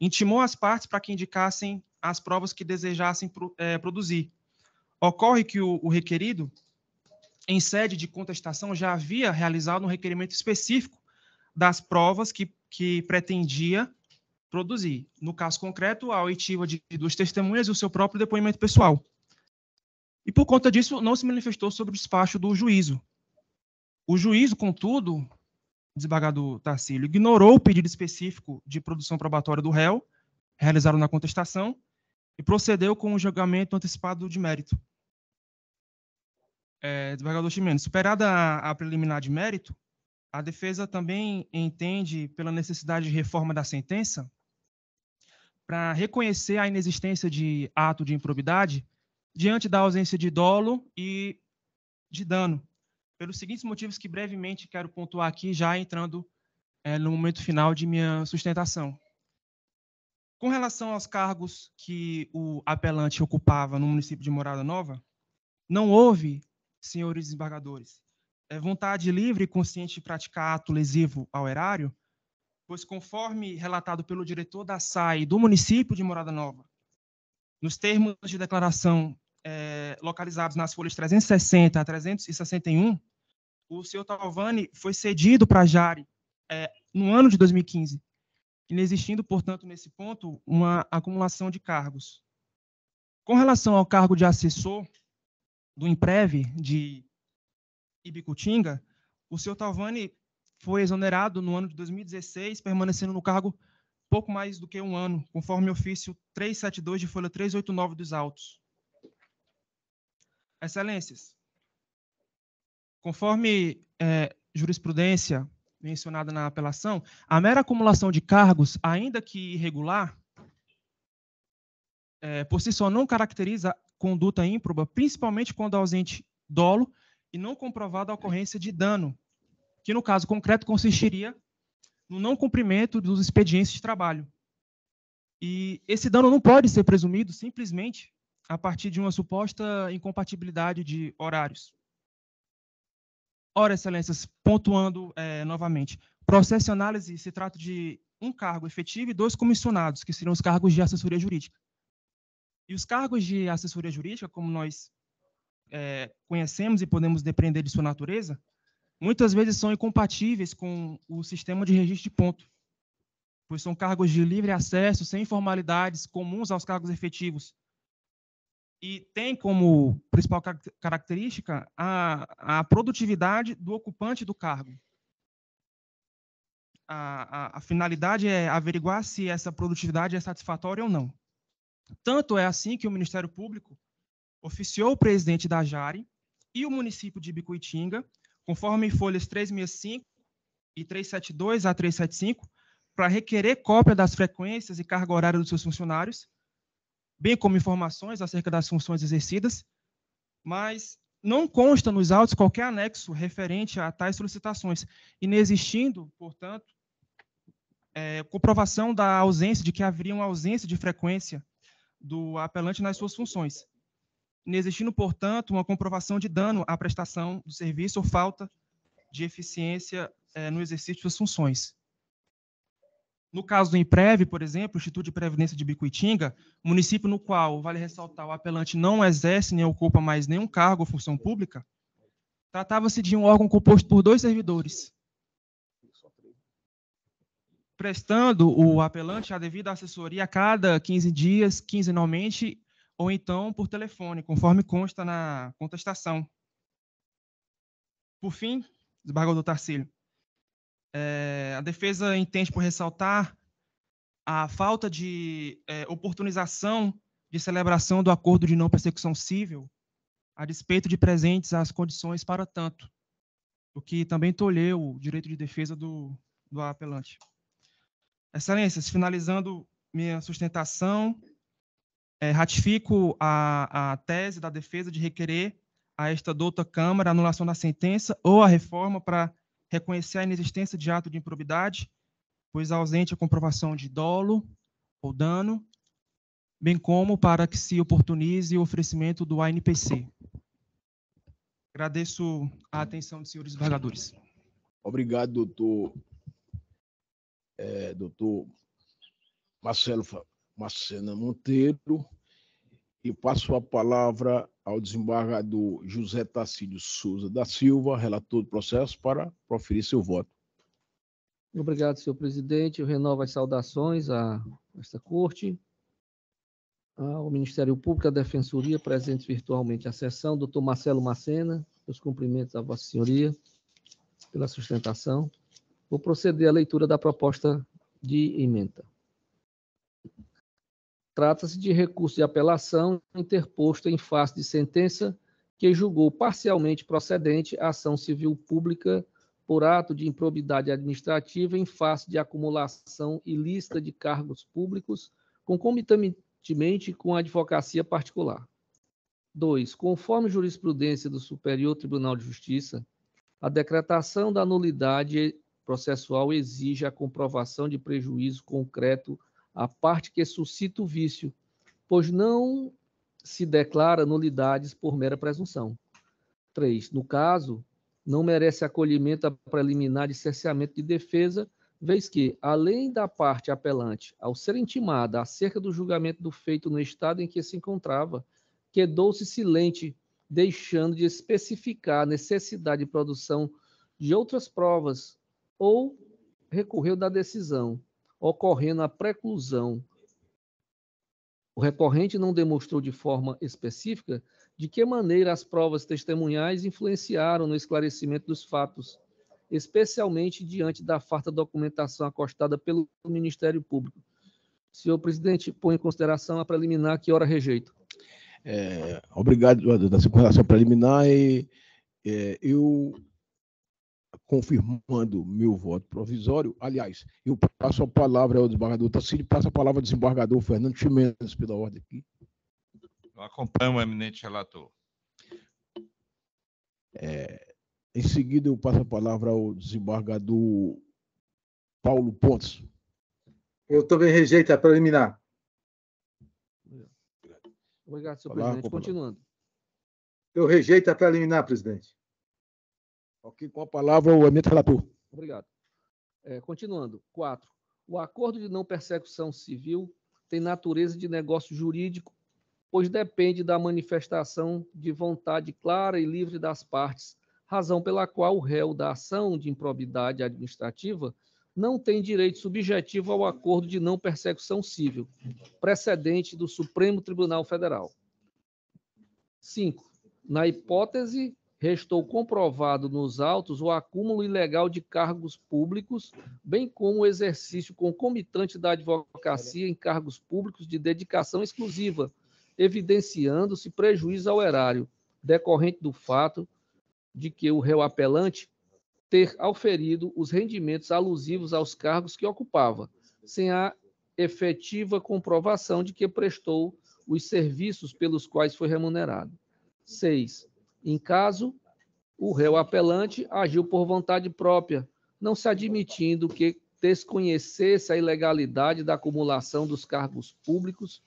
intimou as partes para que indicassem as provas que desejassem produzir. Ocorre que o requerido, em sede de contestação, já havia realizado um requerimento específico das provas que pretendia produzir. No caso concreto, a oitiva de 2 testemunhas e o seu próprio depoimento pessoal. E, por conta disso, não se manifestou sobre o despacho do juízo. O juízo, contudo, desembargador Tarcílio, ignorou o pedido específico de produção probatória do réu, realizado na contestação, e procedeu com o julgamento antecipado de mérito. Desembargador Ximeno, superada a preliminar de mérito, a defesa também entende pela necessidade de reforma da sentença para reconhecer a inexistência de ato de improbidade diante da ausência de dolo e de dano, pelos seguintes motivos que brevemente quero pontuar aqui, já entrando no momento final de minha sustentação. Com relação aos cargos que o apelante ocupava no município de Morada Nova, não houve, senhores desembargadores, vontade livre e consciente de praticar ato lesivo ao erário, pois, conforme relatado pelo diretor da SAI do município de Morada Nova, nos termos de declaração localizados nas folhas 360 a 361, o senhor Talvani foi cedido para a Jari no ano de 2015, inexistindo, portanto, nesse ponto, uma acumulação de cargos. Com relação ao cargo de assessor do Imprev de Ibicutinga, o senhor Talvani foi exonerado no ano de 2016, permanecendo no cargo pouco mais do que um ano, conforme ofício 372 de folha 389 dos autos. Excelências, conforme jurisprudência mencionada na apelação, a mera acumulação de cargos, ainda que irregular, por si só não caracteriza conduta ímproba, principalmente quando ausente dolo e não comprovada a ocorrência de dano, que no caso concreto consistiria no não cumprimento dos expedientes de trabalho. E esse dano não pode ser presumido simplesmente a partir de uma suposta incompatibilidade de horários. Ora, excelências, pontuando novamente, processo e análise se trata de um cargo efetivo e 2 comissionados, que seriam os cargos de assessoria jurídica. E os cargos de assessoria jurídica, como nós conhecemos e podemos depreender de sua natureza, muitas vezes são incompatíveis com o sistema de registro de ponto, pois são cargos de livre acesso, sem formalidades comuns aos cargos efetivos, e tem como principal característica a produtividade do ocupante do cargo. A finalidade é averiguar se essa produtividade é satisfatória ou não. Tanto é assim que o Ministério Público oficiou o presidente da Jari e o município de Ibicuitinga, conforme folhas 365 e 372 a 375, para requerer cópia das frequências e carga horária dos seus funcionários, bem como informações acerca das funções exercidas, mas não consta nos autos qualquer anexo referente a tais solicitações, inexistindo, portanto, comprovação da ausência, de que haveria uma ausência de frequência do apelante nas suas funções, inexistindo, portanto, uma comprovação de dano à prestação do serviço ou falta de eficiência no exercício de suas funções. No caso do Imprev, por exemplo, o Instituto de Previdência de Ibicuitinga, município no qual, vale ressaltar, o apelante não exerce nem ocupa mais nenhum cargo ou função pública, tratava-se de um órgão composto por 2 servidores, prestando o apelante a devida assessoria a cada 15 dias, quinzenalmente, ou então por telefone, conforme consta na contestação. Por fim, desembargador Tarcílio, a defesa entende por ressaltar a falta de oportunização de celebração do acordo de não persecução civil, a despeito de presentes as condições para tanto, o que também tolheu o direito de defesa do apelante. Excelências, finalizando minha sustentação, ratifico a tese da defesa de requerer a esta douta Câmara a anulação da sentença ou a reforma para reconhecer a inexistência de ato de improbidade, pois ausente a comprovação de dolo ou dano, bem como para que se oportunize o oferecimento do ANPC. Agradeço a atenção dos senhores desembargadores. Obrigado, doutor Marcelo Macena Monteiro. E passo a palavra ao desembargador José Tarcílio Souza da Silva, relator do processo, para proferir seu voto. Obrigado, senhor presidente. Eu renovo as saudações a esta corte, ao Ministério Público, à Defensoria, presente virtualmente à sessão, doutor Marcelo Macena, meus cumprimentos a vossa senhoria pela sustentação. Vou proceder à leitura da proposta de ementa. Trata-se de recurso de apelação interposto em face de sentença que julgou parcialmente procedente a ação civil pública por ato de improbidade administrativa em face de acumulação ilícita de cargos públicos, concomitantemente com a advocacia particular. 2. Conforme jurisprudência do Superior Tribunal de Justiça, a decretação da nulidade processual exige a comprovação de prejuízo concreto à parte que suscita o vício, pois não se declara nulidades por mera presunção. 3. No caso, não merece acolhimento a preliminar de cerceamento de defesa, vez que, além da parte apelante, ao ser intimada acerca do julgamento do feito no estado em que se encontrava, quedou-se silente, deixando de especificar a necessidade de produção de outras provas, ou recorreu da decisão, ocorrendo a preclusão. O recorrente não demonstrou de forma específica de que maneira as provas testemunhais influenciaram no esclarecimento dos fatos, especialmente diante da farta documentação acostada pelo Ministério Público. Senhor presidente, põe em consideração a preliminar, que ora rejeito. Obrigado da consideração preliminar e eu, confirmando meu voto provisório, aliás, eu passo a palavra ao desembargador Tarcílio, passo a palavra ao desembargador Fernando Chimenez, pela ordem aqui. Eu acompanho o eminente relator. Em seguida, eu passo a palavra ao desembargador Paulo Pontes. Eu também rejeito a preliminar. Obrigado, senhor presidente. Continuando. Eu rejeito a preliminar, presidente. Ok, com a palavra o eminente relator. Obrigado. Continuando. 4. O acordo de não persecução civil tem natureza de negócio jurídico, pois depende da manifestação de vontade clara e livre das partes, razão pela qual o réu da ação de improbidade administrativa não tem direito subjetivo ao acordo de não persecução civil, precedente do Supremo Tribunal Federal. 5. Na hipótese, restou comprovado nos autos o acúmulo ilegal de cargos públicos, bem como o exercício concomitante da advocacia em cargos públicos de dedicação exclusiva, evidenciando-se prejuízo ao erário, decorrente do fato de que o réu apelante ter auferido os rendimentos alusivos aos cargos que ocupava, sem a efetiva comprovação de que prestou os serviços pelos quais foi remunerado. 6. Em caso, o réu apelante agiu por vontade própria, não se admitindo que desconhecesse a ilegalidade da acumulação dos cargos públicos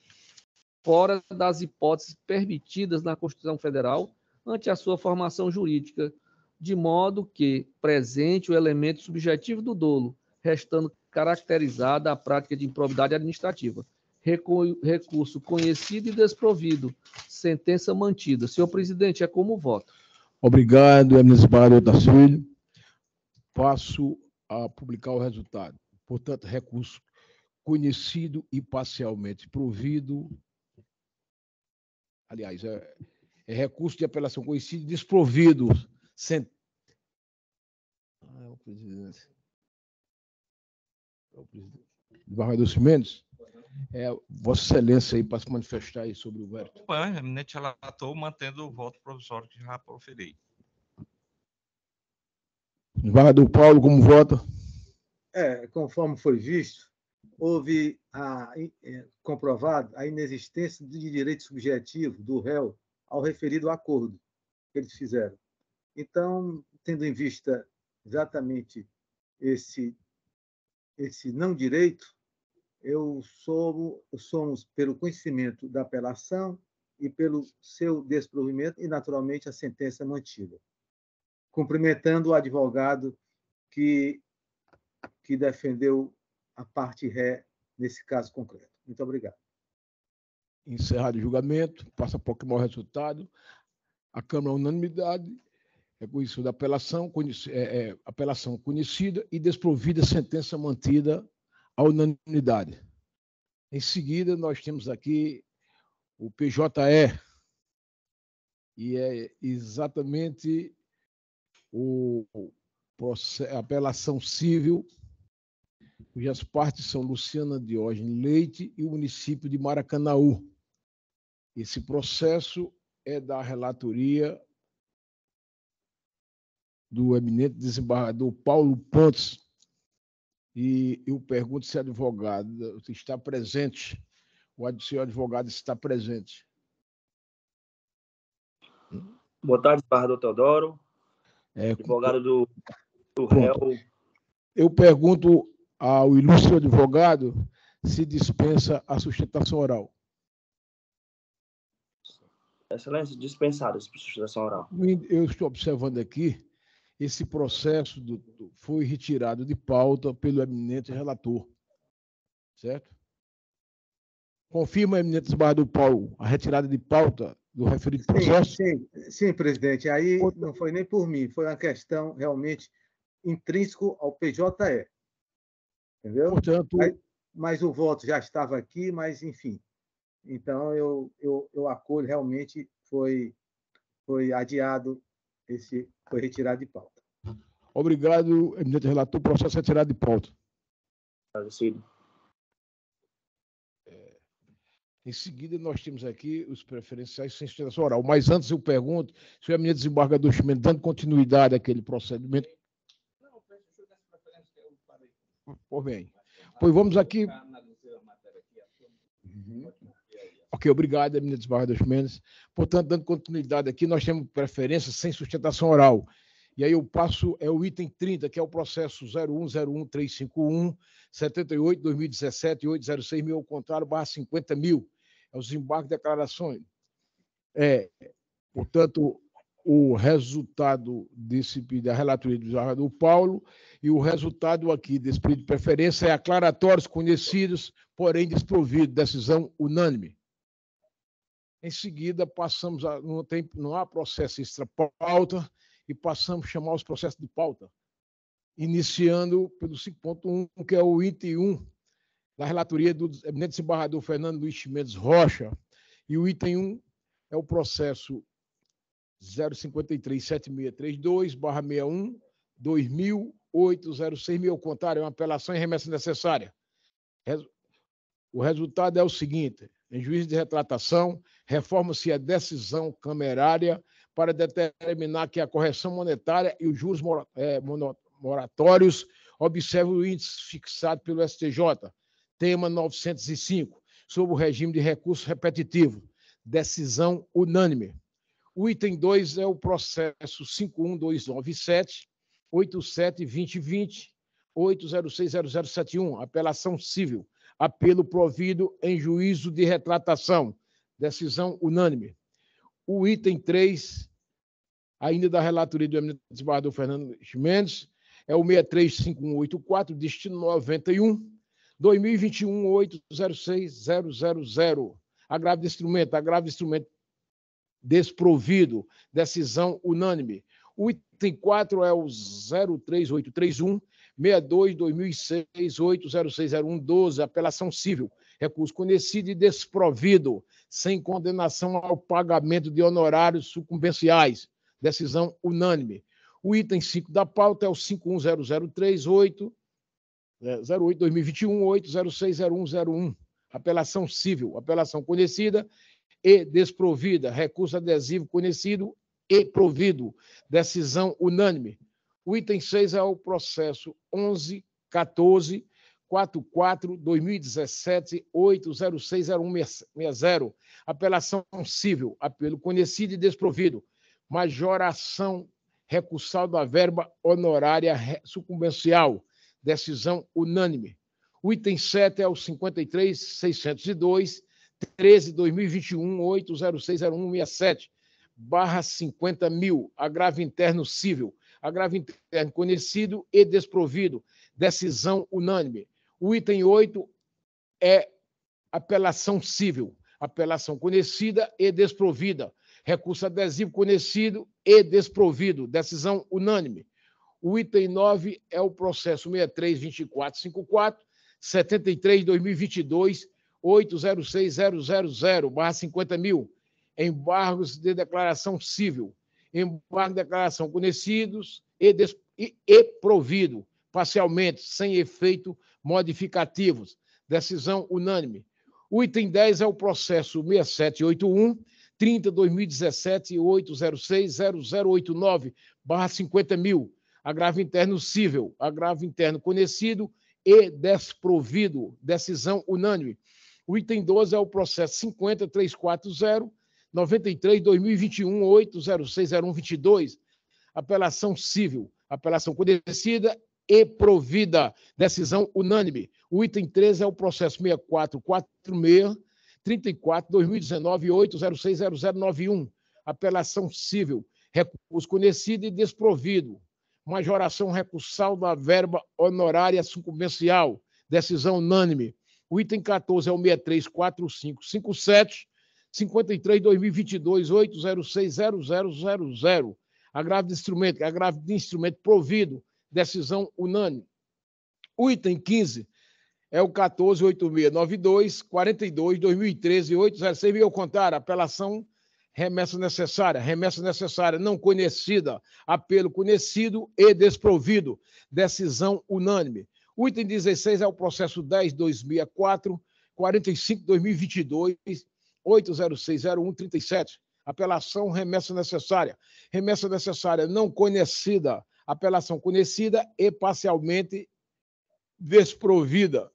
fora das hipóteses permitidas na Constituição Federal ante a sua formação jurídica, de modo que presente o elemento subjetivo do dolo, restando caracterizada a prática de improbidade administrativa. Recurso conhecido e desprovido. Sentença mantida. Senhor presidente, é como voto. Obrigado, eminente desembargador Tarcílio. Passo a publicar o resultado. Portanto, recurso conhecido e parcialmente provido. Aliás, é recurso de apelação conhecido e desprovido. É o presidente. Desembargador Cimendes, Vossa Excelência aí para se manifestar aí sobre o veto. O eminente relator mantendo o voto provisório que já proferi. Desembargador Paulo, como vota? Conforme foi visto, houve comprovado a inexistência de direito subjetivo do réu ao referido acordo que eles fizeram. Então, tendo em vista exatamente esse não direito, somos pelo conhecimento da apelação e pelo seu desprovimento e, naturalmente, a sentença mantida. Cumprimentando o advogado que defendeu a parte ré nesse caso concreto. Muito obrigado. Encerrado o julgamento, passa a proclamar o resultado. A Câmara, unanimidade, reconheceu da apelação, apelação conhecida e desprovida, sentença mantida à unanimidade. Em seguida, nós temos aqui o PJE, e é exatamente a apelação civil, cujas partes são Luciana Diógenes Leite e o município de Maracanaú. Esse processo é da relatoria do eminente desembargador Paulo Pontes. E eu pergunto se o advogado está presente. O senhor advogado está presente. Boa tarde, desembargador Teodoro. Advogado do réu. Eu pergunto ao ilustre advogado se dispensa a sustentação oral. Excelência, dispensado a sustentação oral. Eu estou observando aqui, esse processo foi retirado de pauta pelo eminente relator, certo? Confirma, eminente desembargador Paulo, a retirada de pauta do referido processo? Sim, presidente. Aí não foi nem por mim, foi uma questão realmente intrínseco ao PJE. Entendeu? Portanto, mas o voto já estava aqui, mas, enfim. Então, eu acolho, realmente foi adiado, foi retirado de pauta. Obrigado, eminente relator, o processo é retirado de pauta. Agradecido. Em seguida, nós temos aqui os preferenciais sem sustentação oral. Mas antes eu pergunto se o eminente desembargador Chimenez, dando continuidade àquele procedimento. Não, por bem. Pois vamos aqui. Ok, obrigado, eminente desembargador Chimenez. Portanto, dando continuidade aqui, nós temos preferência sem sustentação oral. E aí eu passo, o item 30, que é o processo 0101351, 78, 2017, 806 mil, ao contrário, barra 50 mil. É os embargos de declarações. Portanto, o resultado desse pedido da relatoria do desembargador Paulo e o resultado aqui desse pedido de preferência é aclaratórios conhecidos, porém desprovido, decisão unânime. Em seguida, passamos não há processo extra-pauta e passamos a chamar os processos de pauta, iniciando pelo 5.1, que é o item 1, da relatoria do eminente desembargador Fernando Luiz Mendes Rocha, e o item 1 é o processo 0537632/61 200806 mil, ao contrário, é uma apelação em remessa necessária. O resultado é o seguinte: em juízo de retratação, reforma-se a decisão camerária para determinar que a correção monetária e os juros moratórios observam o índice fixado pelo STJ, tema 905, sobre o regime de recurso repetitivo, decisão unânime. O item 2 é o processo 51297, 87-2020, 8060071, apelação civil, apelo provido em juízo de retratação, decisão unânime. O item 3, ainda da relatoria do eminente desembargador Fernando Chimenez, é o 635184, destino 91, 2021-806-000. Agravo de instrumento desprovido, decisão unânime. O item 4 é o 03831, 62/2006, 8060112, apelação civil, recurso conhecido e desprovido, sem condenação ao pagamento de honorários sucumbenciais, decisão unânime. O item 5 da pauta é o 510038, 08/2021, 8060101, apelação civil, apelação conhecida e desprovida, recurso adesivo conhecido e provido, decisão unânime. O item 6 é o processo 11.14.44/2017, 8060160, apelação civil, apelo conhecido e desprovido, majoração recursal da verba honorária sucumbencial, decisão unânime. O item 7 é o 53.602, 13/2021, 8060167, /50.000, agravo interno civil, agravo interno conhecido e desprovido, decisão unânime. O item 8 é apelação civil, apelação conhecida e desprovida, recurso adesivo conhecido e desprovido, decisão unânime. O item 9 é o processo 63.2454, 73/2022, 806.000, /50.000, embargos de declaração civil, embargo de declaração conhecidos e provido, parcialmente, sem efeito modificativos, decisão unânime. O item 10 é o processo 6781, 30/2017, 806.0089, /50.000, agravo interno civil, agravo interno conhecido e desprovido, decisão unânime. O item 12 é o processo 50.340, 93/2021, 8060122, apelação civil, apelação conhecida e provida, decisão unânime. O item 13 é o processo 6446, 34/2019, 8060091, apelação civil, recurso conhecido e desprovido, majoração recursal da verba honorária sucumbencial, decisão unânime. O item 14 é o 634557, 53/2022, 8060000, agravo de instrumento provido, decisão unânime. O item 15 é o 148692, 42/2013, 806, ao contrário, apelação remessa necessária não conhecida, apelo conhecido e desprovido, decisão unânime. O item 16 é o processo 10.264, 45/2022, 8060137, apelação remessa necessária não conhecida, apelação conhecida e parcialmente desprovida,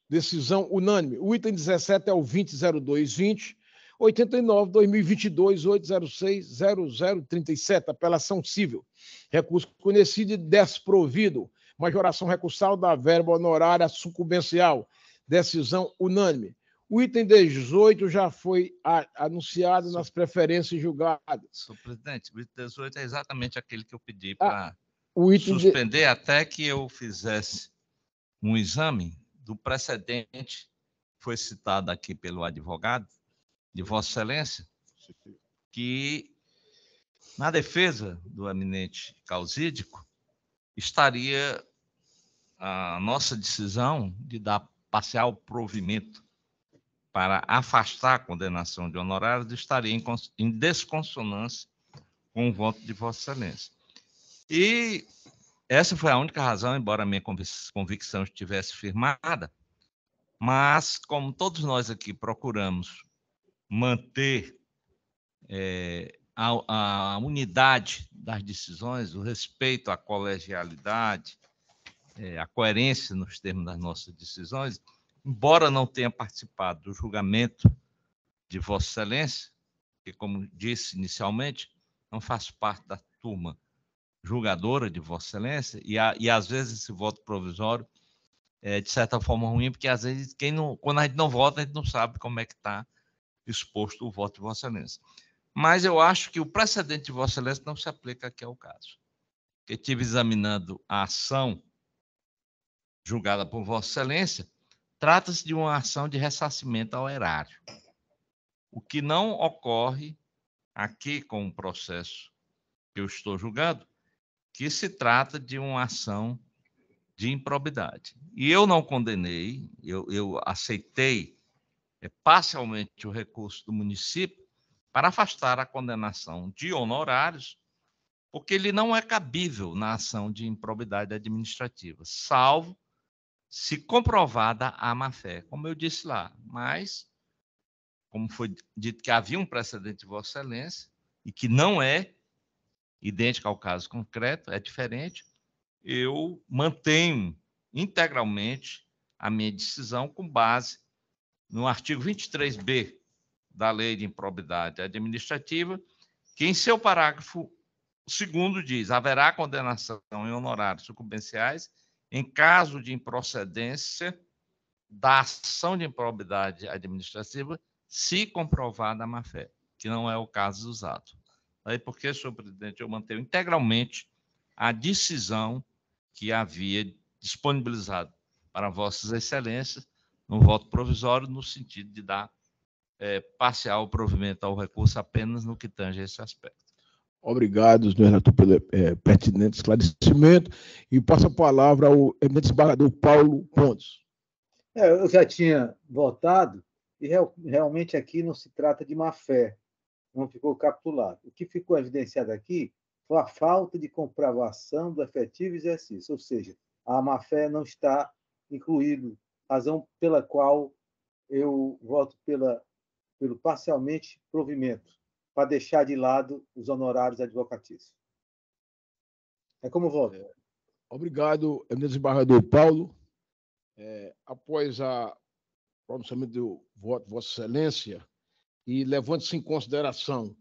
decisão unânime. O item 17 é o 20.0220, 89/2022, 8060037, apelação civil, recurso conhecido e desprovido, majoração recursal da verba honorária sucumbencial, decisão unânime. O item 18 já foi anunciado nas preferências julgadas. Senhor presidente, o item 18 é exatamente aquele que eu pedi para suspender até que eu fizesse um exame do precedente, foi citado aqui pelo advogado de Vossa Excelência, que na defesa do eminente causídico estaria a nossa decisão de dar parcial provimento para afastar a condenação de honorários estaria em desconsonância com o voto de Vossa Excelência. E essa foi a única razão, embora a minha convicção estivesse firmada, mas como todos nós aqui procuramos manter a unidade das decisões, o respeito à colegialidade, a coerência nos termos das nossas decisões, embora não tenha participado do julgamento de Vossa Excelência, que, como disse inicialmente, não faço parte da turma julgadora de Vossa Excelência, e às vezes esse voto provisório é de certa forma ruim, porque às vezes quando a gente não vota, a gente não sabe como é que está exposto o voto de Vossa Excelência. Mas eu acho que o precedente de Vossa Excelência não se aplica aqui ao caso. Eu estive examinando a ação julgada por Vossa Excelência, trata-se de uma ação de ressarcimento ao erário, o que não ocorre aqui com o processo que eu estou julgando, que se trata de uma ação de improbidade. E eu não condenei, eu aceitei parcialmente o recurso do município para afastar a condenação de honorários, porque ele não é cabível na ação de improbidade administrativa, salvo se comprovada a má-fé, como eu disse lá. Mas, como foi dito que havia um precedente de Vossa Excelência, e que não é idêntico ao caso concreto, é diferente, eu mantenho integralmente a minha decisão com base no artigo 23b da Lei de Improbidade Administrativa, que em seu parágrafo 2º diz: haverá condenação em honorários sucumbenciais em caso de improcedência da ação de improbidade administrativa, se comprovada a má-fé, que não é o caso usado. Aí, porque, senhor presidente, eu mantenho integralmente a decisão que havia disponibilizado para vossas excelências no voto provisório, no sentido de dar parcial provimento ao recurso apenas no que tange a esse aspecto. Obrigado, senhor relator, pelo pertinente esclarecimento. E passo a palavra ao eminente desembargador Paulo Pontes. Eu já tinha votado, e realmente aqui não se trata de má-fé, não ficou capitulado. O que ficou evidenciado aqui foi a falta de comprovação do efetivo exercício, ou seja, a má-fé não está incluído, razão pela qual eu voto pelo parcialmente provimento, para deixar de lado os honorários advocatícios. É como voto. Obrigado, eminente desembargador Paulo. Após o pronunciamento do voto de Vossa Excelência, e levando-se em consideração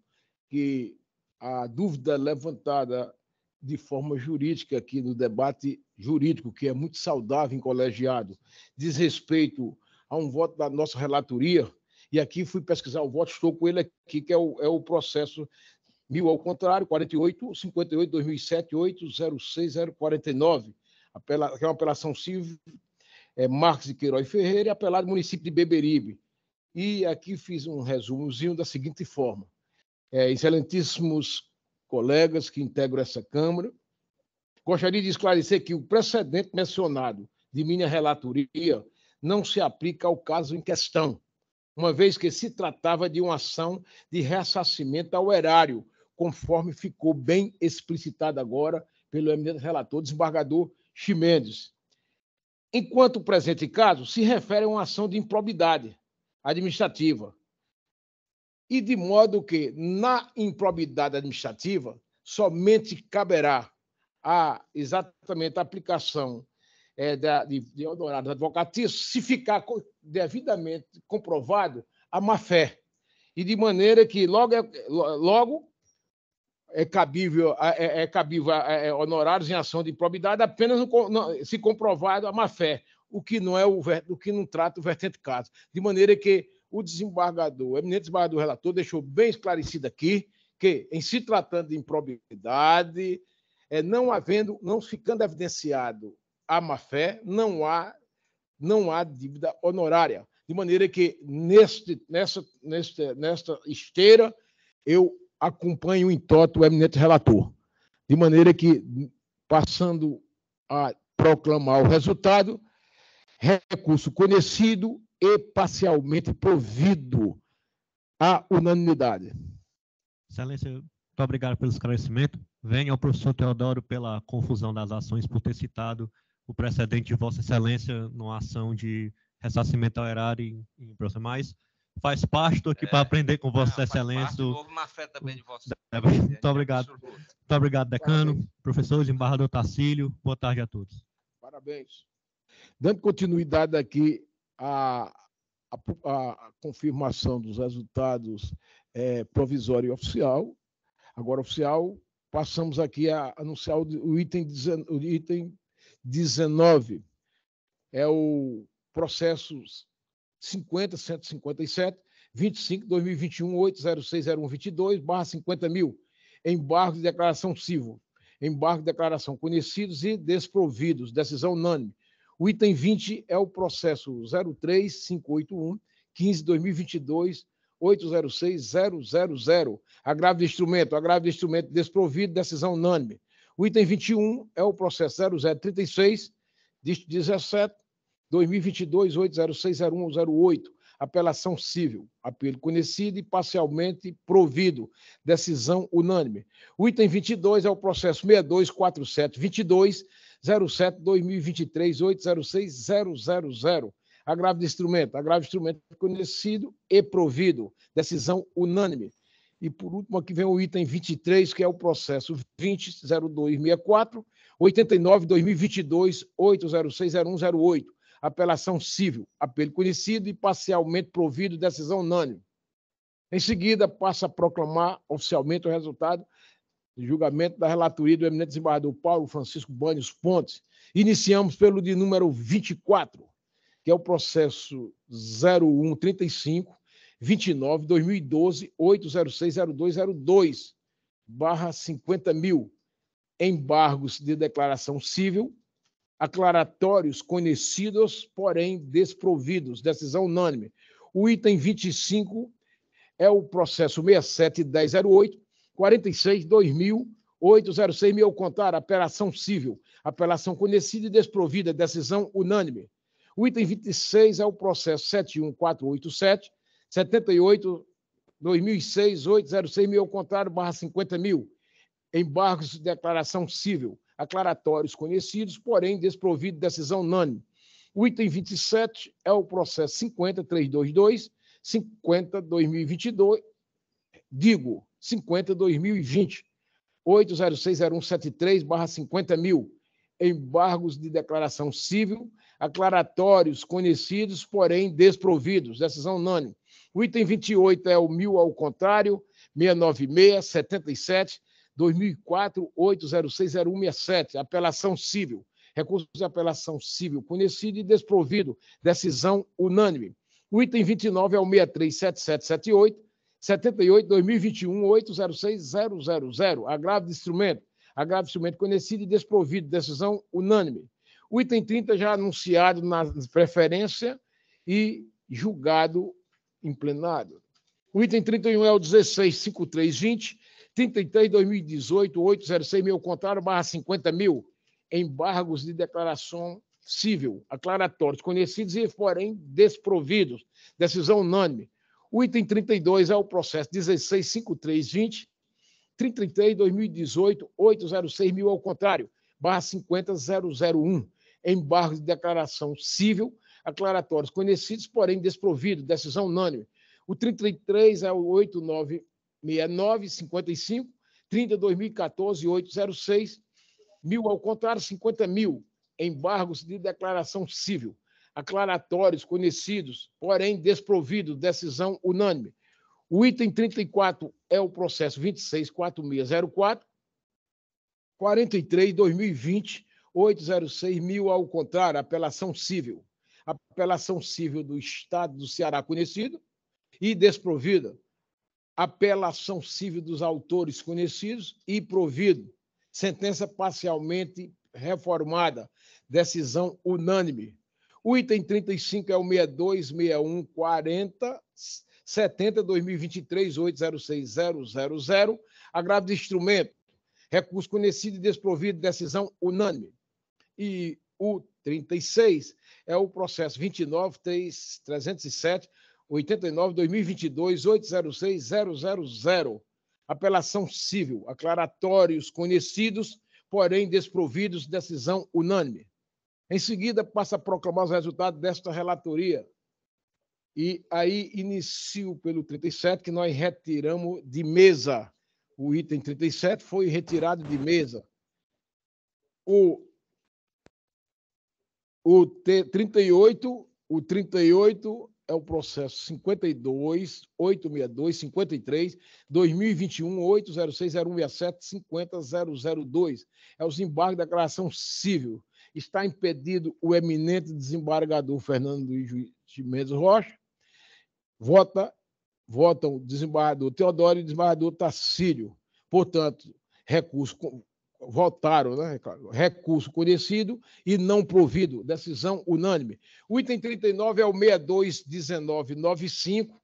que a dúvida levantada de forma jurídica aqui no debate jurídico, que é muito saudável em colegiado, diz respeito a um voto da nossa relatoria, e aqui fui pesquisar o voto, estou com ele aqui, que é o processo 1000 ao contrário, 48, 58, 2007, 806049, que é uma apelação civil, Marques de Queiroz Ferreira, e apelado município de Beberibe. E aqui fiz um resumozinho da seguinte forma. Excelentíssimos colegas que integram essa Câmara, gostaria de esclarecer que o precedente mencionado de minha relatoria não se aplica ao caso em questão, uma vez que se tratava de uma ação de ressarcimento ao erário, conforme ficou bem explicitado agora pelo eminente relator, desembargador Ximenes. Enquanto o presente caso se refere a uma ação de improbidade administrativa, e de modo que, na improbidade administrativa, somente caberá exatamente a aplicação de honorários advocatícios se ficar devidamente comprovado a má-fé, e de maneira que logo é cabível honorários em ação de improbidade apenas se comprovado a má-fé, o que não trata o vertente caso. De maneira que o eminente desembargador relator deixou bem esclarecido aqui que, em se tratando de improbidade, não ficando evidenciado a má-fé, não há dívida honorária. De maneira que, nesta esteira, eu acompanho em toto o eminente relator. De maneira que, passando a proclamar o resultado, recurso conhecido e parcialmente provido à unanimidade. Excelência, muito obrigado pelo esclarecimento. Venho ao professor Teodoro pela confusão das ações por ter citado o precedente de Vossa Excelência numa ação de ressarcimento ao erário em mais. Faz parte, estou aqui para aprender com Vossa Excelência. Houve má fé também de Vossa Excelência. Muito obrigado. Muito obrigado, decano, parabéns. Professor desembargador Tarcílio. Boa tarde a todos. Parabéns. Dando continuidade aqui à confirmação dos resultados provisório e oficial, agora oficial, passamos aqui a anunciar o item 19, é o processo 50.157, 25/2021, 8060122/50.000, embargo de declaração civil, embargo de declaração conhecidos e desprovidos, decisão unânime. O item 20 é o processo 03581, 15/2022, 806.000, agravo de instrumento desprovido, decisão unânime. O item 21 é o processo 0036, Dist 17, 2022, 8060108, apelação civil, apelo conhecido e parcialmente provido, decisão unânime. O item 22 é o processo 624722, 07-2023, 806000. Agravo de instrumento conhecido e provido, decisão unânime. E, por último, aqui vem o item 23, que é o processo 20.0264, 89-2022, 8060108, apelação civil, apelo conhecido e parcialmente provido, decisão unânime. Em seguida, passa a proclamar oficialmente o resultado do julgamento da relatoria do eminente desembargador Paulo Francisco Banhos Pontes. Iniciamos pelo de número 24, que é o processo 0135-29-2012, 8060202, barra 50.000, embargos de declaração civil, aclaratórios conhecidos, porém desprovidos, decisão unânime. O item 25 é o processo 67-1008, 46-2000-806.000 ao contar, apelação civil, apelação conhecida e desprovida, decisão unânime. O item 26 é o processo 71487, 78-2006-806.000 ao contrário, barra 50.000, embargos de declaração civil, aclaratórios conhecidos, porém desprovido, decisão unânime. O item 27 é o processo 50-322, 50-2022, 50-2020, 8060173, barra 50.000, embargos de declaração civil, aclaratórios conhecidos, porém desprovidos, decisão unânime. O item 28 é o 1000 ao contrário, 696, 77, 2004, 8060167, apelação civil, recurso de apelação civil conhecido e desprovido, decisão unânime. O item 29 é o 637778, 78, 2021, 806.000, agravo de instrumento conhecido e desprovido, decisão unânime. O item 30 já anunciado na preferência e julgado em plenário. O item 31 é o 165320, 33, 2018, 806.000 ao contrário, barra 50.000, embargos de declaração civil, aclaratórios conhecidos e, porém, desprovidos, decisão unânime. O item 32 é o processo 165320, 33, 2018, 806.000 ao contrário, barra 50.001, embargos de declaração civil, aclaratórios conhecidos, porém desprovidos, decisão unânime. O 33 é o 896955, 30, 2014, 806.000 ao contrário, 50.000, embargos de declaração civil, aclaratórios conhecidos, porém desprovidos, decisão unânime. O item 34 é o processo 264604, 43, 2020, 806.000 ao contrário, apelação civil. Apelação civil do Estado do Ceará conhecido e desprovida. Apelação civil dos autores conhecidos e provido. Sentença parcialmente reformada. Decisão unânime. O item 35 é o 626140, 70, 2023, 806.000, agravo de instrumento, recurso conhecido e desprovido, decisão unânime. E o 36 é o processo 29.307, 89, 2022, 806.000, apelação civil, aclaratórios conhecidos, porém desprovidos, decisão unânime. Em seguida, passa a proclamar os resultados desta relatoria. E aí inicio pelo 37, que nós retiramos de mesa. O item 37 foi retirado de mesa. O 38 é o processo 52, 862, 53, 2021, 806.067, 50.002. É os embargos da declaração civil. Está impedido o eminente desembargador Fernando Luiz de Mendes Rocha. Votam o desembargador Teodoro e o desembargador Tacílio. Portanto, votaram, né, recurso conhecido e não provido, decisão unânime. O item 39 é o 621995,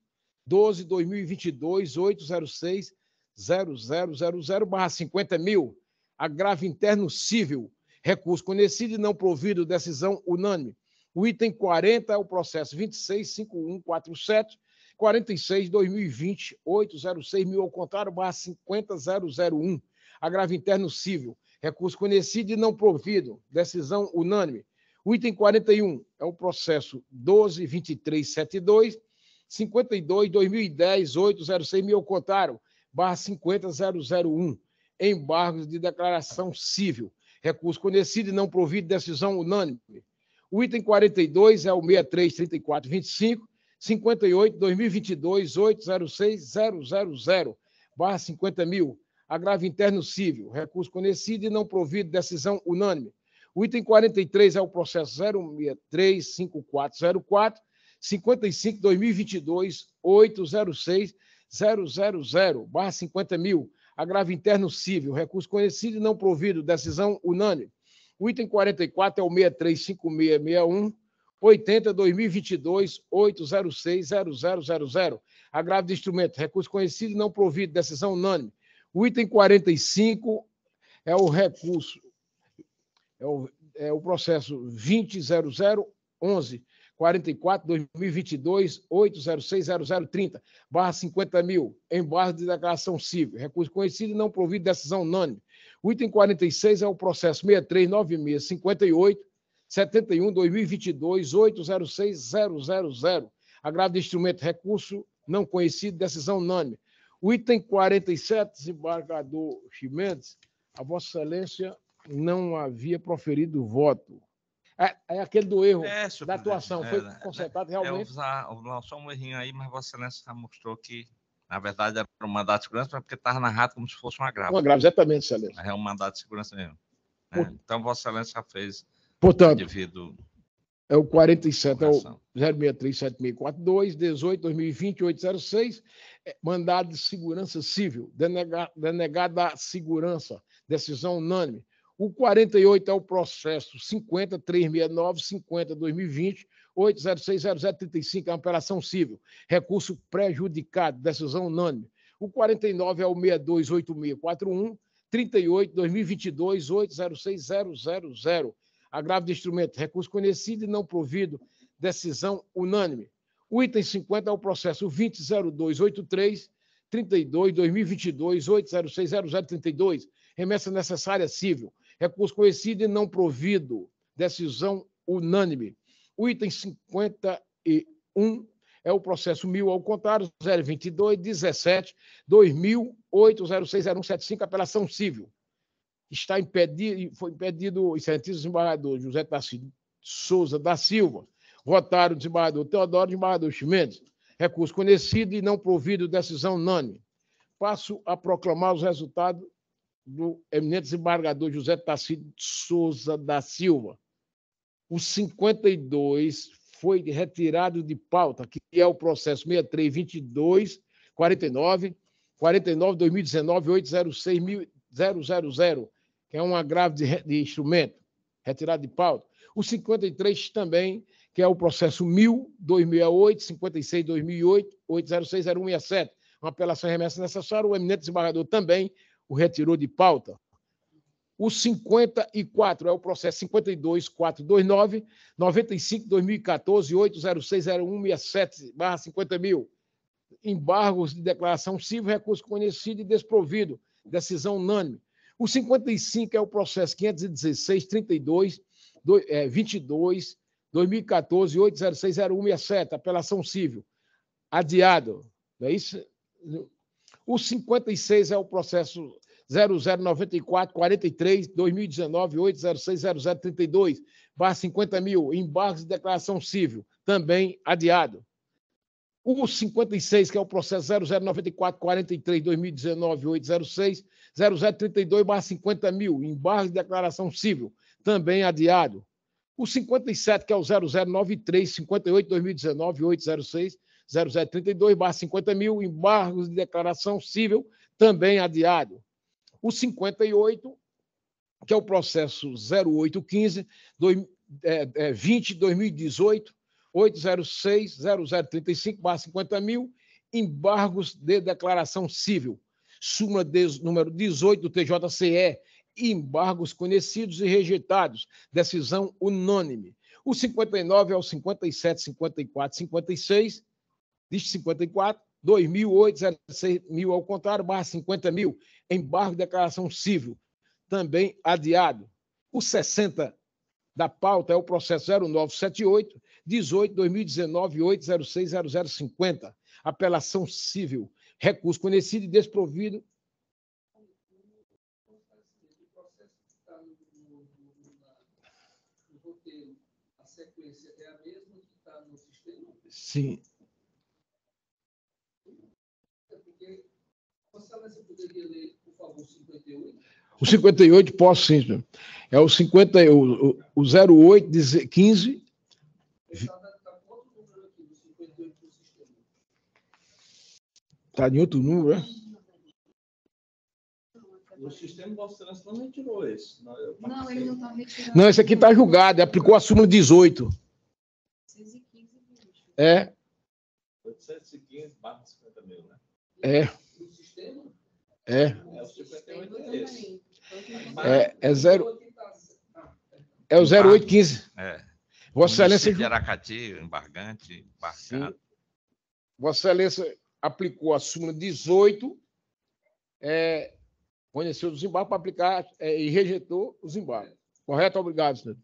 12, 2022, 806.000, barra 50.000, agravo interno civil, recurso conhecido e não provido, decisão unânime. O item 40 é o processo 26.5147, 46/2020, 806.000 ao contrário, /50.001. Agravo interno civil, recurso conhecido e não provido, decisão unânime. O item 41 é o processo 12.2372, 52/2010, 806.000 ao contrário, /50.001. Embargos de declaração civil, recurso conhecido e não provido, decisão unânime. O item 42 é o 63.3425, 58/2022, 806.000, /50.000. Agravo interno civil, recurso conhecido e não provido, decisão unânime. O item 43 é o processo 0635404, 55/2022, 806.000, /50.000. Agravo interno civil, recurso conhecido e não provido, decisão unânime. O item 44 é o 635661, 80/2022, 806.0000. Agravo de instrumento, recurso conhecido e não provido, decisão unânime. O item 45 é o recurso, é o processo 20.0011, 44/2022, 806.0030, /50.000, embargo de declaração civil, recurso conhecido e não provido, decisão unânime. O item 46 é o processo 639658, 71/2022, 806.000, agravo de instrumento, recurso não conhecido, decisão unânime. O item 47, desembargador Chimenez, a Vossa Excelência não havia proferido voto. É aquele do erro da atuação, foi consertado realmente. Só um errinho aí, mas Vossa Excelência já mostrou que, na verdade, era um mandato de segurança, mas porque estava narrado como se fosse um agravo. Um agravo, exatamente, Excelência. É um mandato de segurança mesmo. Então, Vossa Excelência já fez. Portanto, devido. É o 47, é o 0637642, 18/2020, 806, mandado de segurança civil, denegada a segurança, decisão unânime. O 48 é o processo 50.369, 50/2020, 806.0035, é uma operação civil, recurso prejudicado, decisão unânime. O 49 é o 628641, 38/2022, 806.000. Agravo de instrumento, recurso conhecido e não provido, decisão unânime. O item 50 é o processo 20.0283, 32/2022, 806.0032, remessa necessária civil, recurso conhecido e não provido, decisão unânime. O item 51 é o processo 1000 ao contrário, 02217, 2008-060175, apelação civil. Está impedido, foi impedido o excelentíssimo desembargador José Tarcísio Souza da Silva, votaram o desembargador Teodoro e o desembargador Chimenez, recurso conhecido e não provido, decisão unânime. Passo a proclamar os resultados do eminente desembargador José Tarcísio Souza da Silva. O 52 foi retirado de pauta, que é o processo 632249, 49/2019, 806.000, que é um agravo de instrumento, retirado de pauta. O 53 também, que é o processo 1000/2008, 56/2008, 806.0167, uma apelação e remessa necessária, o eminente desembargador também o retirou de pauta. O 54 é o processo 52.429, 95/2014, 806.0167, /50.000. Embargos de declaração civil, recurso conhecido e desprovido, decisão unânime. O 55 é o processo 516.32, 22, 2014, 806.0167, apelação civil, adiado. Não é isso? O 56 é o processo 009443, 2019, 806.0032, /50.000, embargos de declaração civil, também adiado. O 56, que é o processo 009443, 2019, 806, 0032, /50.000, embargos de declaração civil, também adiado. O 57, que é o 0093, 58, 2019, 806, 0032, /50.000, embargos de declaração civil, também adiado. O 58, que é o processo 0815, 20/2018, 806.0035, /50.000, embargos de declaração civil. Súmula número 18 do TJCE, embargos conhecidos e rejeitados, decisão unânime. O 59 é o 57, 54, 56, diz 54, 2.008, 06.000 ao contrário, barra 50.000, embargo de declaração civil, também adiado. O 60 da pauta é o processo 0978, 18, 2019, 806, 0050, apelação civil, recurso conhecido e desprovido. A sequência é a mesma que está no sistema? Sim. É porque você poderia ler, por favor, 58? O 58, posso sim, senhor. É o 50, o 08, 15. Está em outro número, é? O sistema Vossa Excelência não retirou esse. Não, ele não está retirando. Não, esse aqui está julgado, aplicou a súmula 18. 815, É. 815/50.000, né? É. O sistema? É. O 58 é esse. É 0. É o 0815. É. Vossa Excelência. De Aracati, embargante, embargado. Vossa Excelência aplicou a súmula 18, conheceu os embargos para aplicar e rejeitou os embargos. Correto? Obrigado, senhor.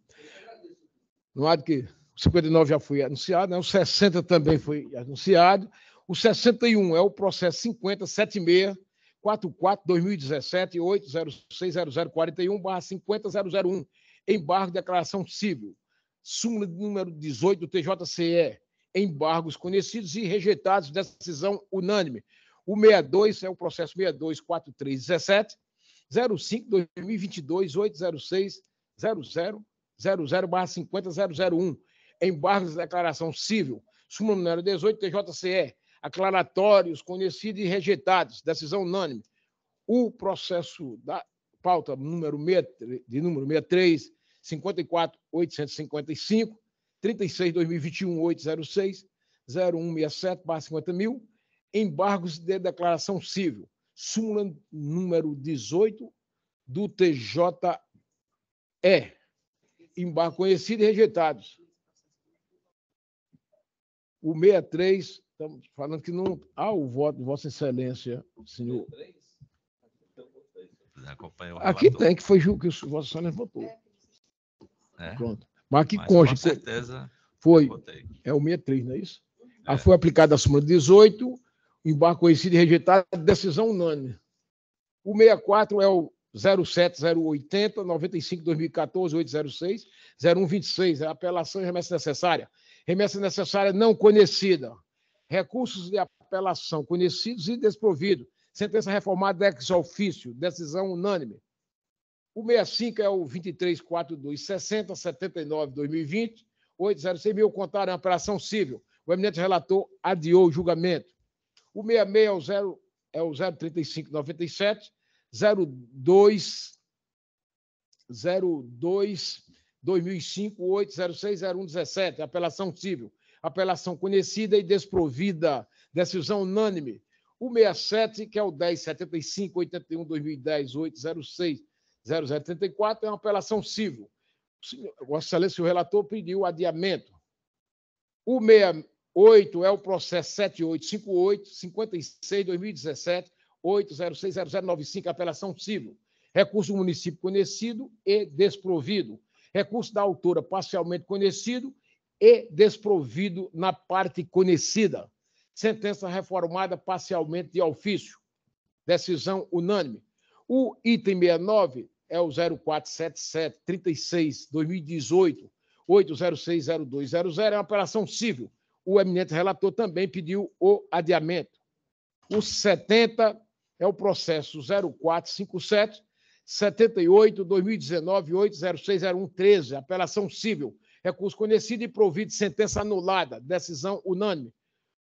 Não há de que. O 59 já foi anunciado, né? O 60 também foi anunciado. O 61 é o processo 5076 44 2017 8060041/50001, embargo de declaração civil. Súmula número 18 do TJCE, embargos conhecidos e rejeitados, decisão unânime. O 62 é o processo 624317 05/2022 8060000/50001, embargos de declaração civil. Súmula número 18 TJCE, aclaratórios conhecidos e rejeitados, decisão unânime. O processo da pauta número 63, 54.855, 36/2021, 806, 0167/50.000, embargos de declaração civil. Súmula número 18 do TJE, embargo conhecido e rejeitados. O 63, estamos falando que não há o voto de Vossa Excelência, senhor. Aqui tem, que foi que o Vossa Excelência votou. Pronto. Mas aqui consta. Com certeza. Foi. É o 63, não é isso? Aí foi aplicada a súmula 18, embargo conhecido e rejeitado, decisão unânime. O 64 é o 07080 95/2014 806 0126, é apelação e remessa necessária. Remessa necessária não conhecida. Recursos de apelação conhecidos e desprovidos. Sentença reformada ex ofício, decisão unânime. O 65 é o 234260 79/2020 806.000, contaram a apelação civil. O eminente relator adiou o julgamento. O 66 é o 03597 02/2005 806 0117, apelação civil. Apelação conhecida e desprovida, decisão unânime. O 67, que é o 1075/81/2010 806 0034, é uma apelação civil. Vossa Excelência, o relator pediu adiamento. O 68 é o processo 7858 56/2017 806 0095, apelação civil. Recurso do município conhecido e desprovido. Recurso da autora parcialmente conhecido e desprovido na parte conhecida. Sentença reformada parcialmente de ofício. Decisão unânime. O item 69 é o 0477 36/2018 8060200, é uma apelação civil. O eminente relator também pediu o adiamento. O 70 é o processo 0457 78/2019 8060113, apelação civil. Recurso conhecido e provido de sentença anulada, decisão unânime.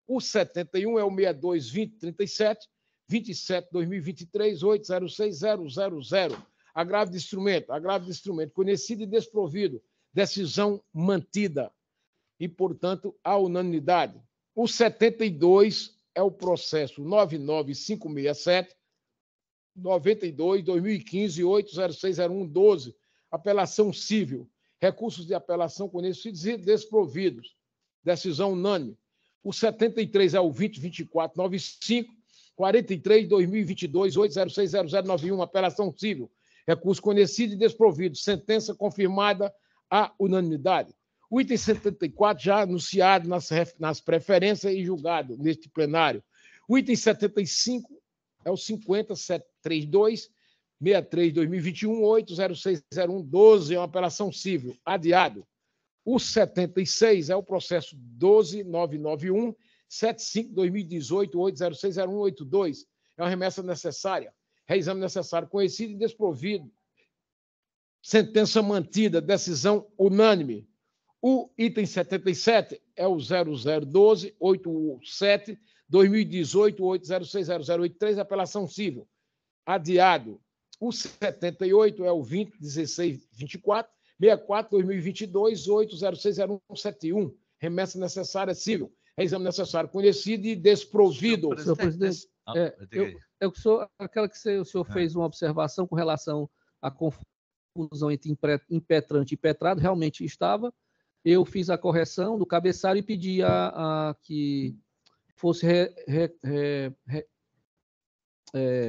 O 71 é o 622037 27/2023 8060000, agravo de instrumento conhecido e desprovido, decisão mantida e, portanto, a unanimidade. O 72 é o processo 99567 92, 2015, 8060112, apelação civil. Recursos de apelação conhecidos e desprovidos. Decisão unânime. O 73 é o 202495, 43, 2022, 8060091, apelação civil. Recurso conhecido e desprovido. Sentença confirmada à unanimidade. O item 74 já anunciado nas preferências e julgado neste plenário. O item 75 é o 5032, 63, 2021, 8060112, é uma apelação civil, adiado. O 76 é o processo 12991, 75, 2018, 8060182, é uma remessa necessária, reexame necessário, conhecido e desprovido. Sentença mantida, decisão unânime. O item 77 é o 0012, 87, 2018, 8060083, apelação civil, adiado. O 78 é o 201624, 64, 2022, 8060171, remessa necessária civil, exame necessário conhecido e desprovido. Senhor presidente, aquela que o senhor fez uma observação com relação à confusão entre impetrante e impetrado, realmente estava. Eu fiz a correção do cabeçalho e pedi a que fosse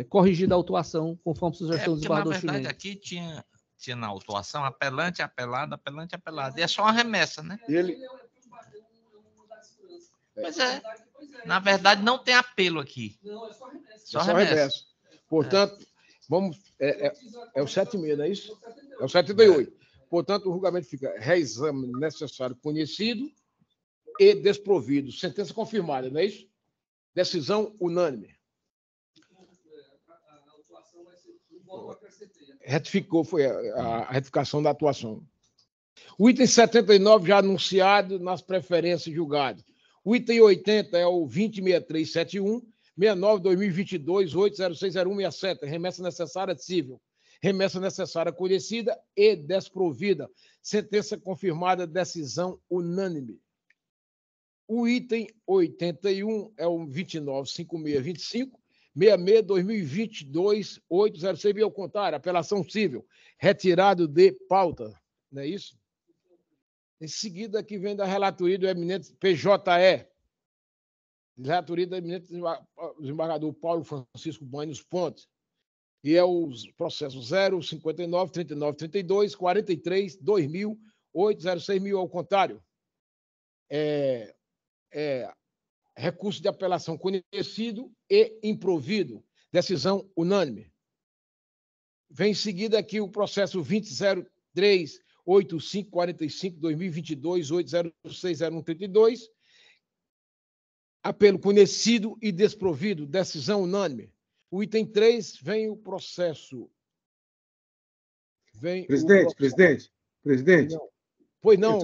corrigida a autuação, conforme sugestão do desembargador Chimene. Na verdade, aqui tinha na autuação apelante, apelado, apelante, apelado. E é só uma remessa, né? Pois é. Na verdade, não tem apelo aqui. Não, é só remessa. Portanto, vamos... É o 76, não é isso? É o 78. Portanto, o julgamento fica reexame necessário conhecido e desprovido. Sentença confirmada, não é isso? Decisão unânime. Retificou, foi a retificação da atuação. O item 79 já anunciado nas preferências julgadas. O item 80 é o 206371, 69, 2022, 8060167, remessa necessária civil. Remessa necessária conhecida e desprovida. Sentença confirmada, decisão unânime. O item 81 é o 295625, 66, 2022, 806, ao contrário, apelação civil, retirado de pauta. Não é isso? Em seguida, aqui vem da relatoria do eminente PJE, relatoria do eminente desembargador Paulo Francisco Banhos Pontes, e é os processos 0, 59, 39, 32, 43, 2000, 806 mil, ao contrário. Recurso de apelação conhecido e improvido. Decisão unânime. Vem em seguida aqui o processo 20.03, 8545, 2022, 8060132. Apelo conhecido e desprovido. Decisão unânime. O item 3 vem o processo. Presidente. Não. Pois não,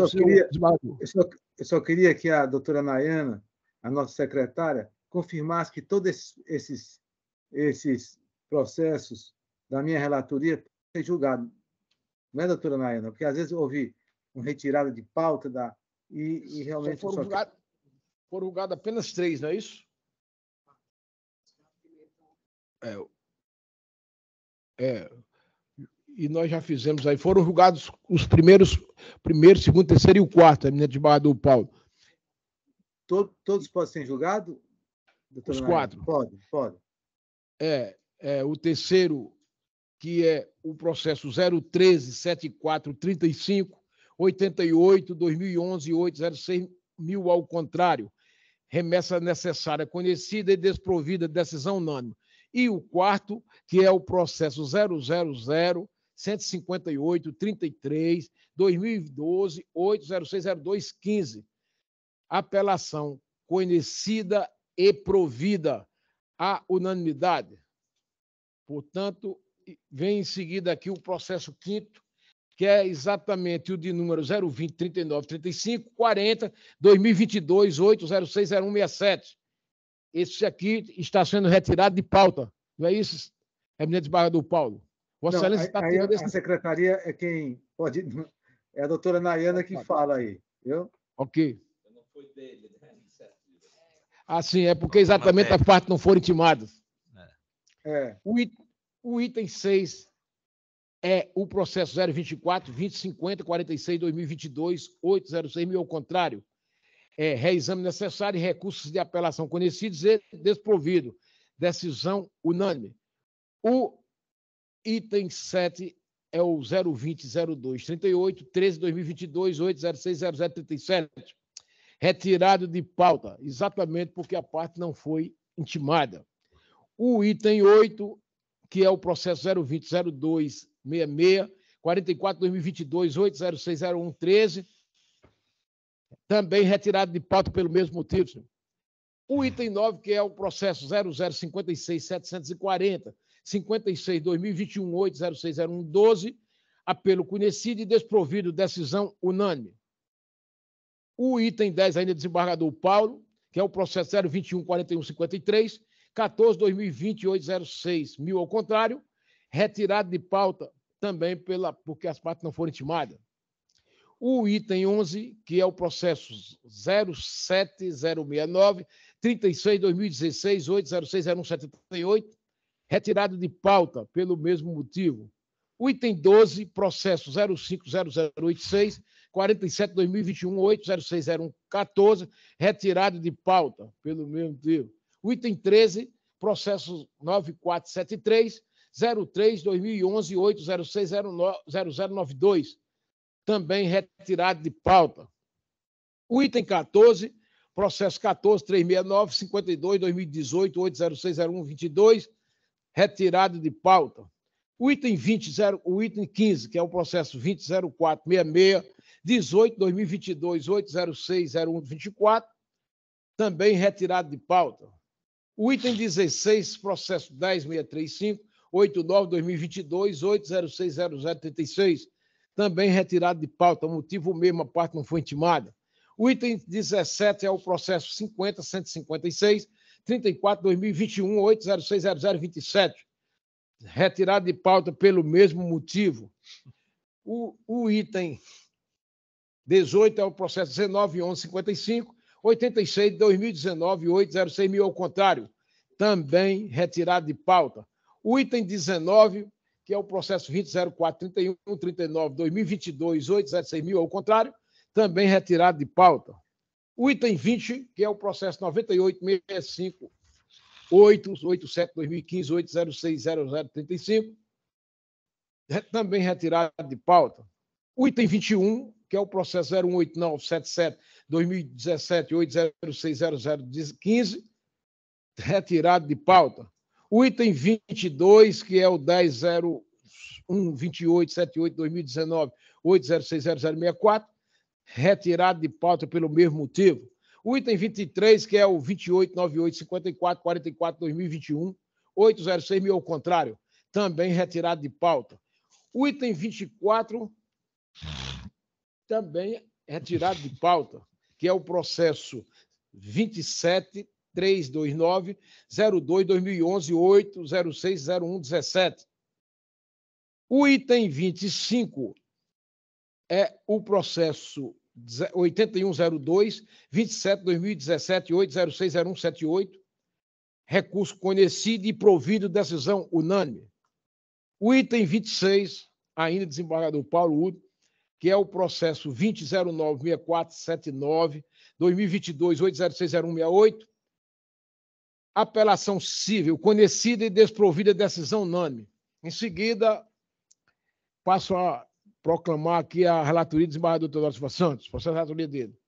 eu só queria que a doutora Nayana, a nossa secretária, confirmasse que todos esses processos da minha relatoria sejam julgados. Não é, doutora Nayana? Porque às vezes eu ouvi uma retirada de pauta e realmente... Foram julgados apenas 3, não é isso? E nós já fizemos aí. Foram julgados os primeiro, segundo, terceiro e o quarto, eminente desembargador Paulo. Todos podem ser julgados? Os 4. Pode. O terceiro, que é o processo 013, 74, 35, 88, 2011, 806 mil, ao contrário. Remessa necessária conhecida e desprovida, decisão unânime. E o quarto, que é o processo 000, 158, 33, 2012, 8060215. Apelação conhecida e provida à unanimidade. Portanto, vem em seguida aqui o processo 5º, que é exatamente o de número 020, 39, 35, 40, 2022, 8060167. Esse aqui está sendo retirado de pauta. Não é isso, eminente desembargador Paulo? Vossa Excelência está tendo a secretaria é quem pode... É a doutora Nayana que fala aí, viu? Ok. Não foi dele, né? Sim, é porque exatamente as partes não foram intimadas. O item 6 é o processo 024, 2050, 46, 2022, 806 mil, ao contrário. Reexame necessário e recursos de apelação conhecidos e desprovido. Decisão unânime. O item 7 é o 020, 02, 38, 13, 2022, 806, 0037. Retirado de pauta, exatamente porque a parte não foi intimada. O item 8, que é o processo 020, 02, 66, 44, 2022, 806, 01, 13, também retirado de pauta pelo mesmo motivo, senhor. O item 9, que é o processo 0056, 740, 56, 2021, 806, 01, 12, apelo conhecido e desprovido, decisão unânime. O item 10, ainda desembargador Paulo, que é o processo 021, 41, 53, 14, 2020, 806 mil, ao contrário, retirado de pauta também porque as partes não foram intimadas. O item 11, que é o processo 07069, 36, 2016, 806, 0178, retirado de pauta pelo mesmo motivo. O item 12, processo 050086, 47, 2021, 806, 0114, retirado de pauta pelo mesmo motivo. O item 13, processo 9473, 03, 2011, 806, 0092, também retirado de pauta. O item 14, processo 14, 369, 52, 2018, 806, 0122, retirado de pauta. O item 15, que é o processo 200466, 18, 2022, 806, 0124, também retirado de pauta. O item 16, processo 10635, 89, 2022, 806, 0036, também retirado de pauta, motivo mesmo, a parte não foi intimada. O item 17 é o processo 50, 156, 34, 2021, 806, 0027, retirado de pauta pelo mesmo motivo. O item 18 é o processo 19, 11, 55, 86, 2019, 806 mil, ao contrário, também retirado de pauta. O item 19, que é o processo 2004, 31, 39, 2022, 806 mil, ao contrário, também retirado de pauta. O item 20, que é o processo 98, 65, 887, 2015, 806, 0035, também retirado de pauta. O item 21, que é o processo 018977, 2017, 806, 0015, retirado de pauta. O item 22, que é o 10.01.2878, 2019, 806, 0064, retirado de pauta pelo mesmo motivo. O item 23, que é o 28.9854, 44, 2021, 806 mil, ao contrário, também retirado de pauta. O item 24, também retirado de pauta, que é o processo 27.329, 02, 2011, 806, 0117. O item 25 é o processo 8102, 27, 2017, 806, 0178, recurso conhecido e provido, decisão unânime. O item 26, ainda desembargador Paulo Udo, que é o processo 20096479, 2022, 806, 0168, apelação civil conhecida e desprovida, decisão unânime. Em seguida, passo a proclamar aqui a relatoria do desembargador Teodoro Silva Santos, processo de relatoria dele.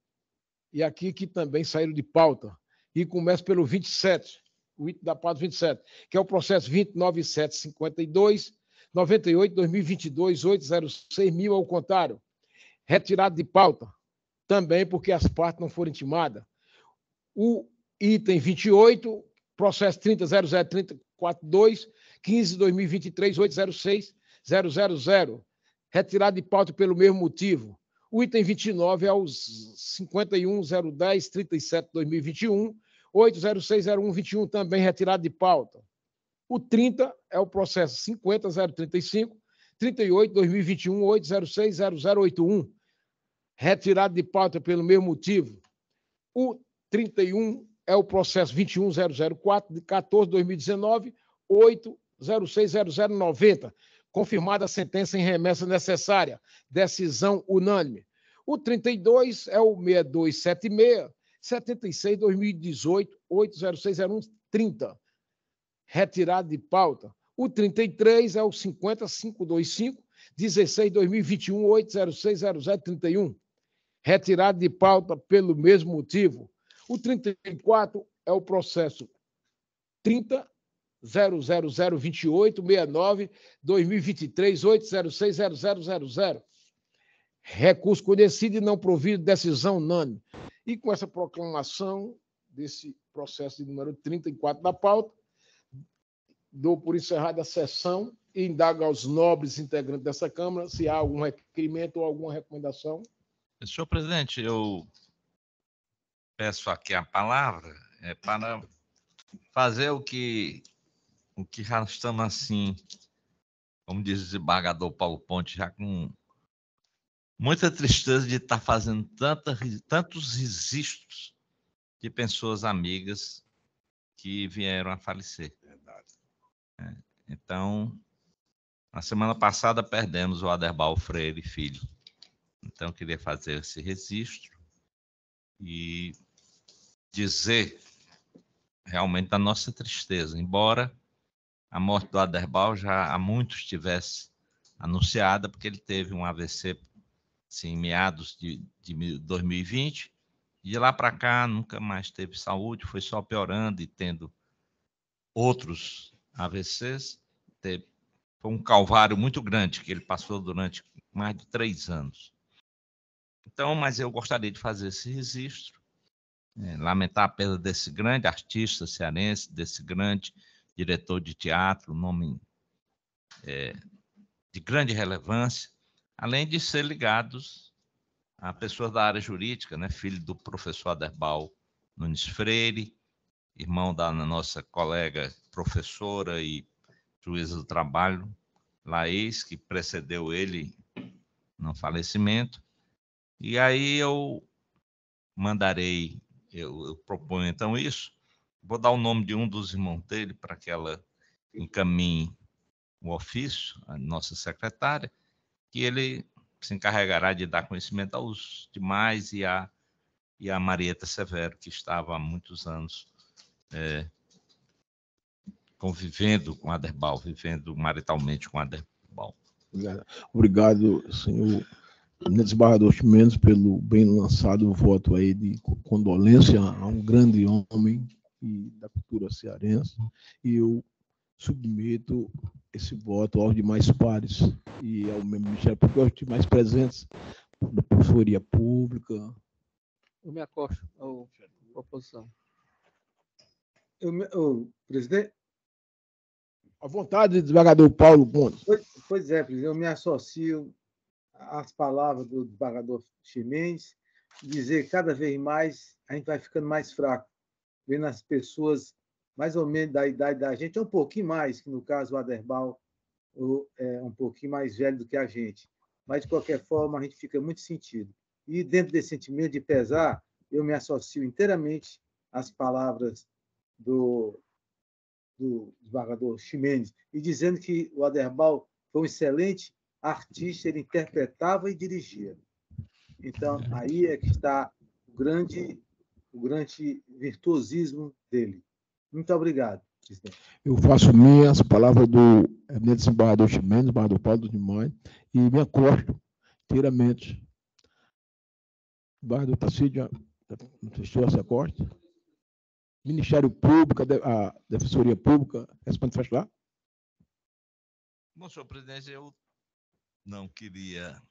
E aqui que também saíram de pauta. E começa pelo 27, o item da pauta 27, que é o processo 209752, 98, 2022, 806 mil, ao contrário, retirado de pauta, também porque as partes não foram intimadas. O item 28, processo 30.00.3042, 15, 2023, 806, 000, retirado de pauta pelo mesmo motivo. O item 29 é o 51.010.37, 2021, 806, 0121, também retirado de pauta. O 30 é o processo 50.035, 38, 2021, 806, 0081, retirado de pauta pelo mesmo motivo. O 31 é o processo 21.004, de 14, 2019, 060090, confirmada a sentença em remessa necessária, decisão unânime. O 32 é o 6276, 76-2018, 8060130, retirado de pauta. O 33 é o 50525, 16-2021, 8060031, retirado de pauta pelo mesmo motivo. O 34 é o processo 30-00028-69-2023, 8060000. Recurso conhecido e não provido, decisão unânime. E com essa proclamação desse processo de número 34 da pauta, dou por encerrada a sessão e indago aos nobres integrantes dessa Câmara se há algum requerimento ou alguma recomendação. Senhor presidente, eu peço aqui a palavra para fazer o que já estamos assim, como diz o desembargador Paulo Ponte, já com muita tristeza de estar fazendo tantos registros de pessoas amigas que vieram a falecer. Então, na semana passada perdemos o Aderbal Freire Filho. Então, eu queria fazer esse registro e dizer realmente da nossa tristeza, embora a morte do Aderbal já há muito estivesse anunciada, porque ele teve um AVC assim, em meados de 2020, e de lá para cá nunca mais teve saúde, foi só piorando e tendo outros AVCs. Foi um calvário muito grande que ele passou durante mais de 3 anos. Então, mas eu gostaria de fazer esse registro, lamentar a perda desse grande artista cearense, desse grande diretor de teatro, nome de grande relevância, além de ser ligados a pessoas da área jurídica, né? Filho do professor Aderbal Nunes Freire, irmão da nossa colega professora e juíza do trabalho, Laís, que precedeu ele no falecimento. E aí eu proponho então isso, vou dar o nome de um dos irmãos dele para que ela encaminhe o ofício, a nossa secretária, que ele se encarregará de dar conhecimento aos demais e a Marieta Severo, que estava há muitos anos convivendo com Aderbal, vivendo maritalmente com Aderbal. Obrigado, senhor desembargador Ximenes, pelo bem lançado voto aí de condolência a um grande homem da cultura cearense, e eu submeto esse voto aos demais pares e ao meu Ministério Público, aos demais presentes da Professoria Pública. Eu me acosto à proposição. Presidente? À vontade, desembargador Paulo Pontes. Pois é, presidente, eu me associo às palavras do desembargador Ximenes, dizer que cada vez mais a gente vai ficando mais fraco, vendo as pessoas mais ou menos da idade da gente, um pouquinho mais, que no caso o Aderbal é um pouquinho mais velho do que a gente. Mas, de qualquer forma, a gente fica muito sentido. E, dentro desse sentimento de pesar, eu me associo inteiramente às palavras do desembargador Ximenes, e dizendo que o Aderbal foi um excelente artista, ele interpretava e dirigia. Então, aí é que está o grande virtuosismo dele. Muito obrigado, presidente. Eu faço minhas palavras do desembargador Ximenes, desembargador Paulo dos Demais, e me acosto inteiramente. Desembargador Tacídio, fechou essa corte. Ministério Público, a Defensoria Pública, essa manifestar? Bom, senhor presidente, eu não queria,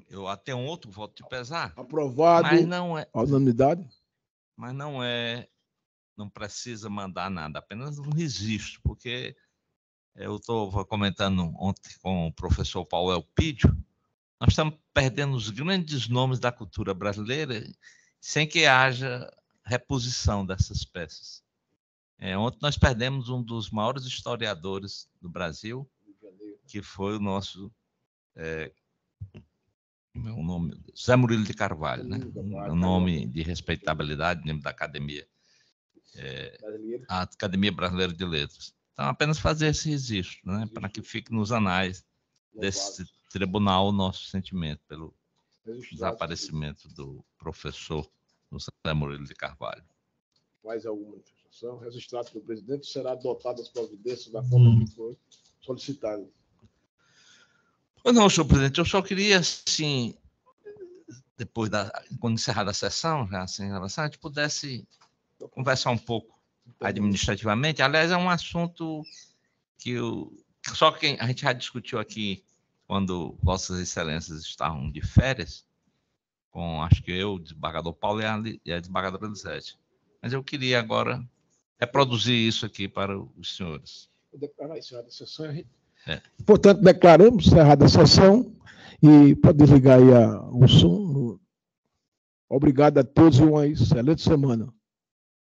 eu até um outro voto de pesar. Aprovado. Mas não é. A unanimidade? Mas não precisa mandar nada, apenas um registro, porque eu estava comentando ontem com o professor Paulo Elpidio, nós estamos perdendo os grandes nomes da cultura brasileira sem que haja reposição dessas peças. Ontem nós perdemos um dos maiores historiadores do Brasil, que foi o nosso meu nome, Zé Murilo de Carvalho, né? Um nome de respeitabilidade, nome da Academia, a Academia Brasileira de Letras. Então, apenas fazer esse registro, né, para que fique nos anais desse tribunal o nosso sentimento pelo desaparecimento do professor José Murilo de Carvalho. Mais alguma manifestação? Registrado pelo presidente, será adotada as providências da forma que foi solicitada. Não, senhor presidente, eu só queria, assim, depois quando encerrada a sessão, já assim, a gente pudesse conversar um pouco administrativamente. Aliás, é um assunto que só que a gente já discutiu aqui quando Vossas Excelências estavam de férias, com, acho que eu, o desembargador Paulo e a desembargadora Elisete. Mas eu queria agora reproduzir isso aqui para os senhores. Vou declarar encerrada a sessão. Portanto, declaramos encerrada a sessão e pode desligar aí o som. Obrigado a todos e uma excelente semana.